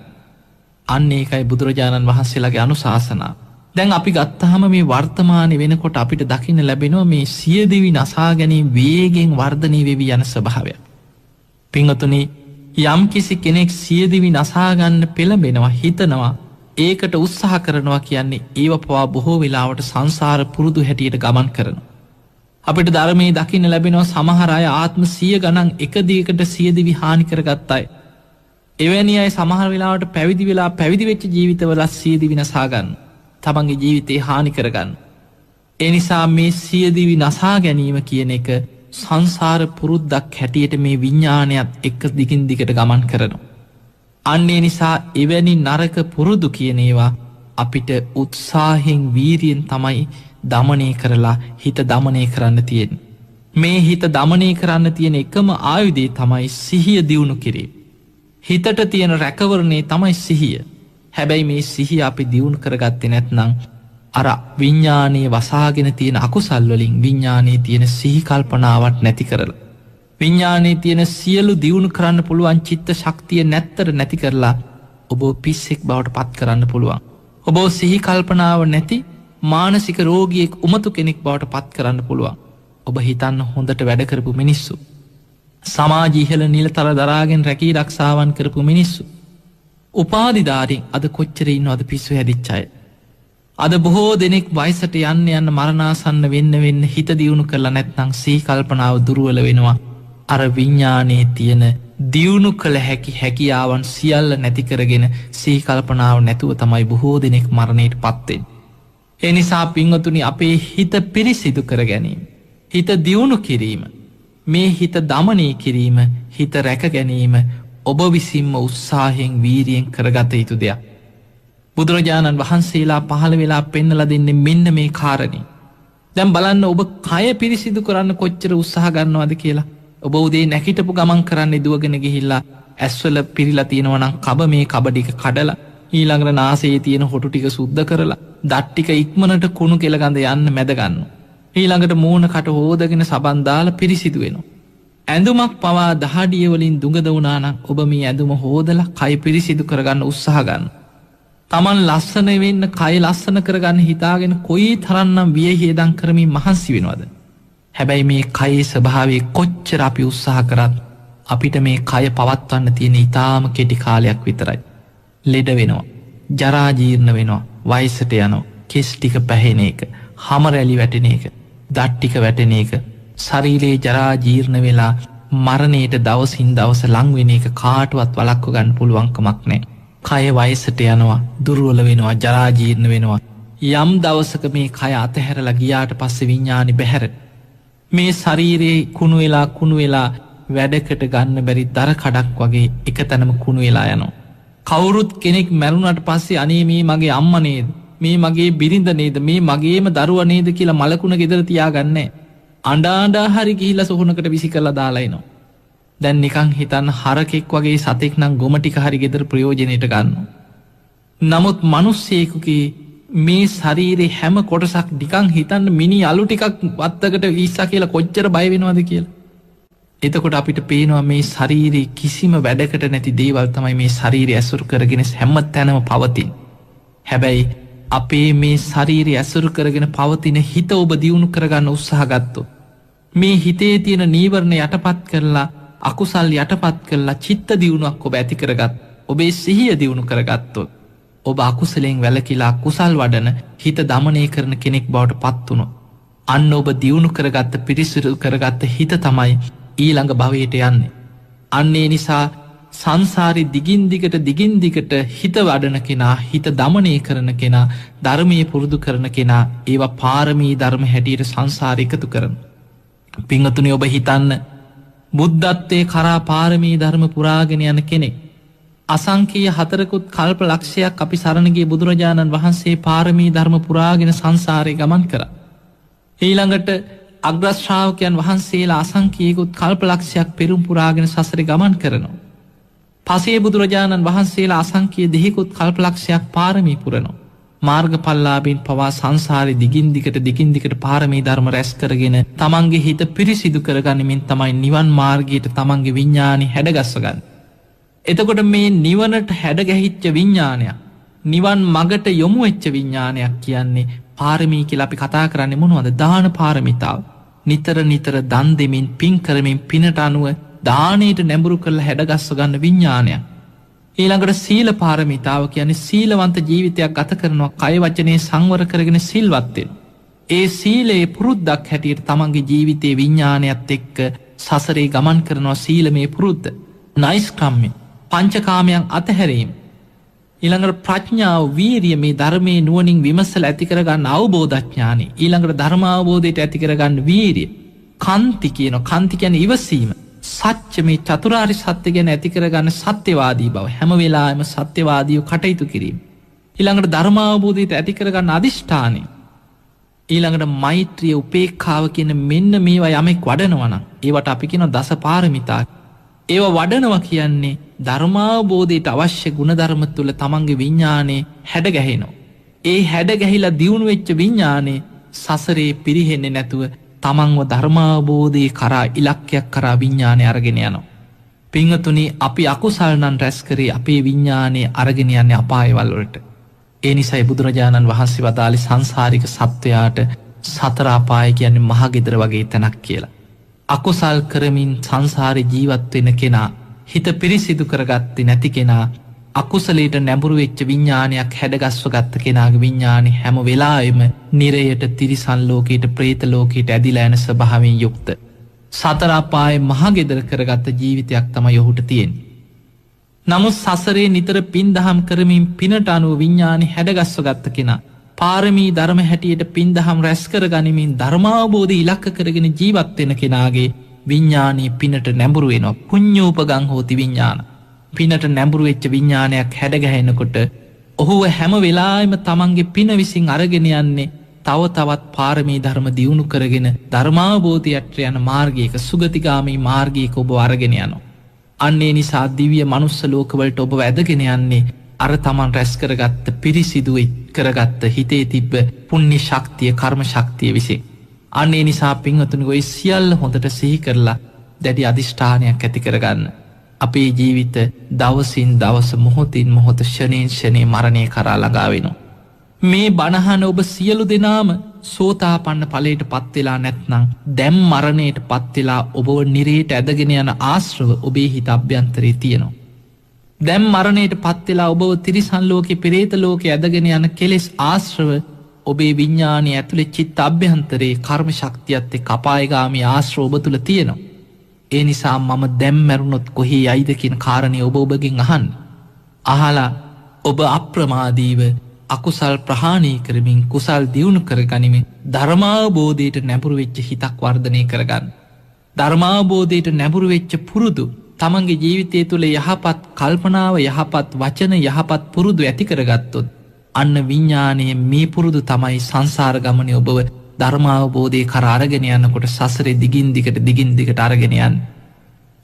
[SPEAKER 1] අන්න ඒකයි බුදුරජාණන් වහන්සේලාගේ අනුශාසනා. දැන් අපි ගත්තහම මේ වර්තමානය වෙනකොට අපිට දකින්න ලැබෙනවා මේ සියදිවි නසා ගැනීම වේගෙන් වර්ධනය වෙවී යන ස්වභාවය. පින්වතුනි, යම් කිසි කෙනෙක් සියදිවි නසාගන්න පෙළඹෙනවා, හිතනවා, ඒකට උත්සාහ කරනවා කියන්නේ ඒව පවා බොහෝ වෙලාවට සංසාර පුරුදු හැටියට ගමන් කරනවා. අපිට ධර්මයේ දකින්න ලැබෙනවා සමහර අය ආත්ම 100 ගණන් එක දිගට සියදිවි හානි කරගත්ත අය. එවැනි අය සමහර වෙලාවට පැවිදි වෙලා පැවිදි වෙච්ච ජීවිතවල සියදිවි නසා ගන්න. තමන්ගේ ජීවිතේ හානි කරගන්න. ඒ නිසා මේ සියදිවි නසා ගැනීම කියන එක සංසාර පුරුද්දක් හැටියට මේ විඤ්ඤාණයත් එක්ක දිගින් දිගට ගමන් කරනවා. අන්නේ නිසා එවැනි නරක පුරුදු කියන ඒවා අපිට උත්සාහෙන් වීරියෙන් තමයි දමනය කරලා හිත දමනය කරන්න තියෙන්නේ. මේ හිත දමනය කරන්න තියෙන එකම ආයුධය තමයි සිහිය දියුණු කිරීම. හිතට තියෙන රැකවරණේ තමයි සිහිය. හැබැයි මේ සිහිය අපි දියුණු කරගත්තේ නැත්නම් අර විඤ්ඤාණයේ වසාගෙන තියෙන අකුසල් වලින් විඤ්ඤාණයේ තියෙන සිහි කල්පනාවක් නැති කරලා, විඤ්ඤාණයේ තියෙන සියලු දියුණු කරන්න පුළුවන් චිත්ත ශක්තිය නැත්තර නැති කරලා ඔබ පිස්සෙක් බවට පත් කරන්න පුළුවන්. ඔබ සිහි කල්පනාව නැති මානසික රෝගියෙක්, උමතු කෙනෙක් බවට පත් කරන්න පුළුවන්. ඔබ හිතන්න හොඳට වැඩ කරපු මිනිස්සු, සමාජ ඉහළ නිලතල දරාගෙන රැකී රක්ෂාවන් කරපු මිනිස්සු, උපාධිධාරීන් අද කොච්චර ඉන්නවද පිස්සු හැදිච්ච අය. අද බොහෝ දෙනෙක් වයසට යන්න මරණාසන්න වෙන්න හිත දියුණු කරලා නැත්නම් සිහි කල්පනාව දුර්වල වෙනවා. අර විඤ්ඤාණයේ තියෙන දියුණු කළ හැකි හැකියාවන් සියල්ල නැති කරගෙන සිහි කල්පනාව නැතුව තමයි බොහෝ දෙනෙක් මරණයට පත් වෙන්නේ. ඒ නිසා පින්වතුනි, අපේ හිත පිරිසිදු කර ගැනීම, හිත දියුණු කිරීම, මේ හිත දමනය කිරීම, හිත රැක ගැනීම ඔබ විසින්ම උත්සාහයෙන් වීරියෙන් කරගත යුතු දෙයක්. බුදුරජාණන් වහන්සේලා පහළ වෙලා පෙන්නලා දෙන්නේ මෙන්න මේ කාරණේ. දැන් බලන්න ඔබ කය පිරිසිදු කරන්න කොච්චර උත්සාහ ගන්නවද කියලා. ඔබ උදේ නැගිටපු ගමන් කරන්නේ දුවගෙන ගිහිල්ලා ඇස්වල පිරීලා තියෙනවා නම් කබ මේ කබ ටික කඩලා, ඊළඟට නාසයේ තියෙන හොටු ටික සුද්ධ කරලා, දත් ටික ඉක්මනට කුණු කෙල ගඳ යන්න මැද ගන්නවා. ඊළඟට මූණ කට හොදගෙන සබන් දාලා පිරිසිදු වෙනවා. ඇඳුමක් පවා දහඩිය වලින් දුඟද වුණා නම් ඔබ මේ ඇඳුම හොදලා කය පිරිසිදු කරගන්න උත්සාහ ගන්න. තමන් ලස්සන වෙන්න, කය ලස්සන කරගන්න හිතාගෙන කොයි තරම්නම් වියහියදම් කරමින් මහන්සි වෙනවද? හැබැයි මේ කයේ ස්වභාවය කොච්චර අපි උත්සාහ කරත් අපිට මේ කය පවත්වන්න තියෙන ඊටාම කෙටි කාලයක් විතරයි. ලෙඩ වෙනවා, ජරා ජීර්ණ වෙනවා, වයසට යනවා, කෙස් ටික පැහෙන එක, හම රැලි වැටෙන එක, දත් ටික වැටෙන එක, ශරීරයේ ජරා ජීර්ණ වෙලා මරණයට දවසින් දවස ලං වෙන එක කාටවත් වළක්ව ගන්න පුළුවන් කමක් නැහැ. කය වයසට යනවා, දුර්වල වෙනවා, ජරා ජීර්ණ වෙනවා. යම් දවසක මේ කය අතහැරලා ගියාට පස්සේ විඤ්ඤාණි බැහැර මේ ශරීරයේ කුණු වෙලා වැඩකට ගන්න බැරි දර කඩක් වගේ එක තැනම කුණු වෙලා යනවා. කවුරුත් කෙනෙක් මැරුණාට පස්සේ අනේ මේ මගේ අම්මා නේද, මේ මගේ බිරිඳ නේද, මේ මගේම දරුවා නේද කියලා මලකුණ ගෙදර තියාගන්නේ. අඬා හරි ගිහිල්ලා සොහනකට විසි කරලා දාලා එනවා. දැන් නිකන් හිතන්න හරකෙක් වගේ සතෙක් නම් ගොම ටික හරි ගෙදර ප්‍රයෝජනෙට ගන්නවා. නමුත් මිනිස්සෙකුගේ මේ ශරීරේ හැම කොටසක් නිකන් හිතන්න මිනි අලු ටිකක් වත්තකට වීස්සා කියලා කොච්චර බය වෙනවද කියලා. එතකොට අපිට පේනවා මේ ශරීරේ කිසිම වැඩකට නැති දේවල් තමයි මේ ශරීරය ඇසුරු කරගෙන හැම තැනම පවතින. හැබැයි අපේ මේ ශරීරය ඇසුරු කරගෙන පවතින හිත ඔබ දියුණු කරගන්න උත්සාහ ගත්තොත්, මේ හිතේ තියෙන නීවරණ යටපත් කරලා, අකුසල් යටපත් කරලා චිත්ත දියුණුවක් ඔබ ඇති කරගත්, ඔබේ සිහිය දියුණු කරගත්තොත්, ඔබ අකුසලෙන් වැළකීලා කුසල් වඩන, හිත දමනය කරන කෙනෙක් බවට පත් වුණොත්, අන්න ඔබ දියුණු කරගත්ත, පිරිසිදු කරගත්ත හිත තමයි ඊළඟ භවයට යන්නේ. අන්නේ නිසා සංසාරි දිගින් දිගට හිත වඩන කෙනා, හිත දමනය කරන කෙනා, ධර්මය පුරුදු කරන කෙනා ඒවා පාරමී ධර්ම හැටියට සංසාර එකතු කරන. පිංහතුනි ඔබ හිතන්න බුද්ධත්වය කරා පාරමී ධර්ම පුරාගෙන යන කෙනෙක්. අසංකීය 4කුත් කල්ප ලක්ෂයක් අපි සරණගේ බුදුරජාණන් වහන්සේ පාරමී ධර්ම පුරාගෙන සංසාරය ගමන් කර. ඊළඟට අග්‍රශ්‍රාවකයන් වහන්සේලා අසංකීයකුත් කල්ප ලක්ෂයක් පෙරුම් පුරාගෙන සසර ගමන් කරනවා. පසේ බුදුරජාණන් වහන්සේලා අසංකීය දෙහිකුත් කල්ප ලක්ෂයක් පාරමී පුරනවා. මාර්ගඵලලාභීන් පවා සංසාරේ දිගින් දිගට පාරමී ධර්ම රැස් කරගෙන තමන්ගේ හිත පිරිසිදු කරගනිමින් තමයි නිවන් මාර්ගයට තමන්ගේ විඤ්ඤාණය හැඩගස්වගන්නේ. එතකොට මේ නිවනට හැඩගැහිච්ච විඤ්ඤාණයක්, නිවන් මගට යොමු වෙච්ච විඤ්ඤාණයක් කියන්නේ පාරමී කියලා අපි කතා කරන්නේ මොනවද? දාන පාරමිතාව. නිතර දන් දෙමින් පින් කරමින් පිනට අනුව දානයට නැඹුරු කරලා හැඩගස්ව ගන්න විඤ්ඤාණයක්. ඊළඟට සීල පාරමිතාව කියන්නේ සීලවන්ත ජීවිතයක් ගත කරනවා, කය වචනේ සංවර කරගෙන සිල්වත් වෙනවා. ඒ සීලේ පුරුද්දක් හැටියට තමන්ගේ ජීවිතේ විඤ්ඤාණයත් එක්ක සසරේ ගමන් කරනවා. සීලමේ පුරුද්ද, නෛෂ්ක්‍රම්‍ය, පංචකාමයන් අතහැරීම. ඊළඟට ප්‍රඥාව, වීරිය, මේ ධර්මයේ නුවණින් විමසලා ඇති කරගන්න අවබෝධඥානෙ. ඊළඟට ධර්ම අවබෝධයට ඇති කරගන්න වීරිය. කාන්ති කියනවා. කාන්ති කියන්නේ ඉවසීම. සත්‍ය, මේ චතුරාර්ය සත්‍ය ගැන ඇති කරගන්න සත්‍යවාදී බව. හැම වෙලාවෙම සත්‍යවාදීව කටයුතු කිරීම. ඊළඟට ධර්ම අවබෝධයට ඇති කරගන්න අදිෂ්ඨානය. ඊළඟට මෛත්‍රිය, උපේක්ඛාව කියන මෙන්න මේවා යමෙක් වඩනවා නම් ඒවට අපි කියනවා දස පාරමිතා. ඒවා වඩනවා කියන්නේ ධර්මාවබෝධයට අවශ්‍ය ගුණධර්ම තුළ තමන්ගේ විඤ්ඤාණය හැඩ ගැහෙනවා. ඒ හැඩ ගැහිලා දියුණු වෙච්ච විඤ්ඤාණය සසරේ පිරිහෙන්නේ නැතුව තමන්ව ධර්මාවබෝධයේ කරා, ඉලක්කයක් කරා විඤ්ඤාණය අරගෙන යනවා. පින්වතුනි, අපි අකුසල් නම් රැස් කරේ අපේ විඤ්ඤාණය අරගෙන යන්නේ අපායවල වලට. ඒ නිසායි බුදුරජාණන් වහන්සේ වදාළේ සංසාරික සත්වයාට සතර අපාය කියන්නේ මහගෙදර වගේ තැනක් කියලා. අකුසල් කරමින් සංසාරේ ජීවත් වෙන කෙනා, හිත පිරිසිදු කරගත්තේ නැති කෙනා, අකුසලයට නැඹුරු වෙච්ච විඤ්ඤාණයක් හැඩගස්ව ගත්ත කෙනාගේ විඤ්ඤාණය හැම වෙලාවෙම නිරයට, තිරිසන් ලෝකයට, പ്രേත ලෝකයට ඇදිලා යන ස්වභාවයෙන් යුක්ත සතර අපායේ මහගෙදර කරගත්ත ජීවිතයක් තමයි ඔහුට තියෙන්නේ. නමුත් සසරේ නිතර පින් දහම් කරමින් පිනට අනුව විඤ්ඤාණය හැඩගස්ව ගත්ත කෙනා, පාරමී ධර්ම හැටියට පින් දහම් රැස් කර ගනිමින් ධර්මාවබෝධය ඉලක්ක කරගෙන ජීවත් වෙන කෙනාගේ විඤ්ඤාණය පිනට නැඹුරු වෙනවා. පුඤ්ඤෝපගං හෝති විඤ්ඤාණ. පිනට නැඹුරු වෙච්ච විඤ්ඤාණයක් හැඩගැහෙනකොට ඔහුව හැම වෙලාවෙම තමන්ගේ පින විසින් අරගෙන යන්නේ තව තවත් පාරමී ධර්ම දියුණු කරගෙන ධර්මාවබෝධයට යන මාර්ගයක, සුගතිගාමී මාර්ගයක ඔබ අරගෙන යනවා. අන්නේ නිසා දිව්‍ය මනුස්ස ලෝකවලට ඔබ වැදගෙන යන්නේ අර තමන් රැස් කරගත්ත, පිරිසිදු කරගත්ත හිතේ තිබ්බ පුණ්‍ය ශක්තිය, කර්ම ශක්තිය විසින්. අන්නේ නිසා පින්වතුනි, ඔය සියල්ල හොඳට සිහි කරලා දැඩි අදිෂ්ඨානයක් ඇති කරගන්න. අපේ ජීවිත දවසින් දවස, මොහොතින් මොහොත, ෂණයෙන් ෂණේ මරණය කරා ළඟා වෙනවා. මේ බණහන ඔබ සියලු දෙනාම සෝතාපන්න ඵලයට පත් වෙලා නැත්නම් දැන් මරණයට පත් වෙලා ඔබව නිරේට ඇදගෙන යන ආශ්‍රව ඔබේ හිත අභ්‍යන්තරේ තියෙනවා. දැන් මරණයට පත් වෙලා ඔබව තිරිසන් ලෝකේ, පෙරේත ලෝකේ ඇදගෙන යන කෙලෙස් ආශ්‍රව ඔබේ විඤ්ඤාණය ඇතුලේ චිත්ත අභ්‍යන්තරේ කර්ම ශක්තියත් එක්ක අපායගාමී ආශ්‍රව ඔබ තුල තියෙනවා. ඒ නිසා මම දැන් මැරුණොත් කොහේ යයිද කියන කාරණේ ඔබ ඔබගෙන් අහන්න. අහලා ඔබ අප්‍රමාදීව අකුසල් ප්‍රහාණය කරමින් කුසල් දියුණු කරගනිමින් ධර්මාවබෝධයට නැඹුරු වෙච්ච හිතක් වර්ධනය කරගන්න. ධර්මාවබෝධයට නැඹුරු වෙච්ච පුරුදු, තමන්ගේ ජීවිතය තුළ යහපත් කල්පනාව, යහපත් වචන, යහපත් පුරුදු ඇති කරගත්තොත් අන්න විඤ්ඤාණය මේ පුරුදු තමයි සංසාර ගමනේ ඔබව ධර්මාවබෝධය කරා අරගෙන යනකොට සසරේ දිගින් දිගට අරගෙන යන්නේ.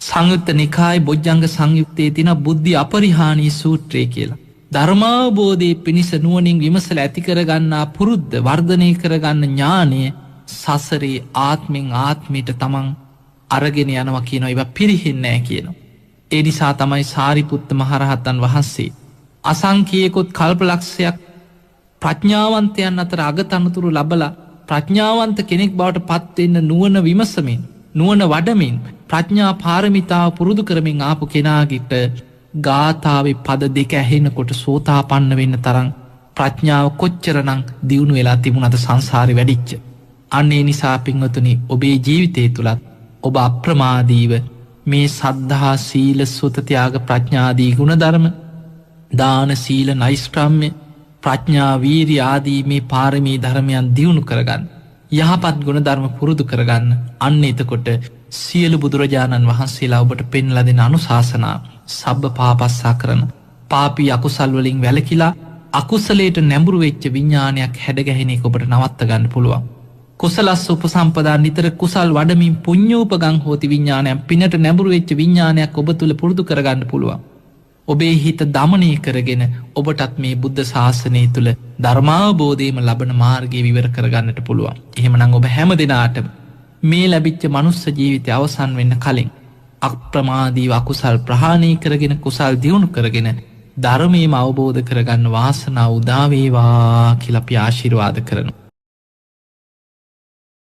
[SPEAKER 1] සංයුත්ත නිකායේ බොජ්ජංග සංයුත්තේ තියෙන බුද්ධි අපරිහානී සූත්‍රය කියලා. ධර්මාවබෝධයේ පිණිස නුවණින් විමසලා ඇති කරගන්නා පුරුද්ද, වර්ධනය කරගන්න ඥානය සසරේ ආත්මෙන් ආත්මයට තමන් අරගෙන යනවා කියනවා. ඒවා පිරිහෙන්නේ නැහැ කියනවා. ඒ නිසා තමයි සාරිපුත්ත මහරහතන් වහන්සේ අසංකීයකොත් කල්ප ලක්ෂයක් ප්‍රඥාවන්තයන් අතර අගතනතුරු ලබලා ප්‍රඥාවන්ත කෙනෙක් බවට පත් වෙන්න නුවණ විමසමින්, නුවණ වඩමින්, ප්‍රඥා පාරමිතාව පුරුදු කරමින් ආපු කෙනාගිට ගාථාවේ පද දෙක ඇහෙනකොට සෝතාපන්න වෙන්න තරම් ප්‍රඥාව කොච්චරනම් දියුණු වෙලා තිබුණාද සංසාරේ වැඩිච්ච. අන්න ඒ නිසා පින්වතුනි, ඔබේ ජීවිතය තුලත් ඔබ අප්‍රමාදීව මේ සද්ධහා සීල සුතතියාග ප්‍රඥාදී ගුණධර්ම දාන සීල නෛෂ්ක්‍රම්‍ය ප්‍රඥා වීරි ආදී මේ පාරමී ධර්මයන් දියුණු කරගන්න. යහපත් ගුණධර්ම පුරුදු කරගන්න. අන්න එතකොට සියලු බුදුරජාණන් වහන්සේලා ඔබට පෙන්ලා දෙන අනුශාසනා සබ්බ පාපස්සා කරන පාපී අකුසල්වලින් වැලකිලා අකුසලයට නැඹුරු වෙච්ච විඤ්ඥානයක් හැඩගැහෙනෙ ඔබට නවත්ත ගන්න පුළුවන්. කුසලස් උපසම්පදා නිතර කුසල් වඩමින් පුඤ්ඥූපගං හෝති විඤ්ඥානයක් පිනට නැඹුරු වෙච්ච විඤ්ඥානයක් ඔබ තුළ පුරුදු කරගන්න පුළුවන්. ඔබේ හිත දමනය කරගෙන ඔබටත් මේ බුද්ධ ශාසනය තුළ ධර්මාවබෝධයම ලබන මාර්ගය විවර කරගන්නට පුළුවන්. එහෙමනං ඔබ හැම දෙනාටම මේ ලැබිච්ච මනුස්ස ජීවිතය අවසන් වෙන්න කලින් අප්‍රමාදීව අකුසල් ප්‍රහාණය කරගෙන කුසල් දියුණු කරගෙන ධර්මයම අවබෝධ කරගන්න වාසනාව උදාවේවා කියලා අපි ආශිර්වාද කරනවා.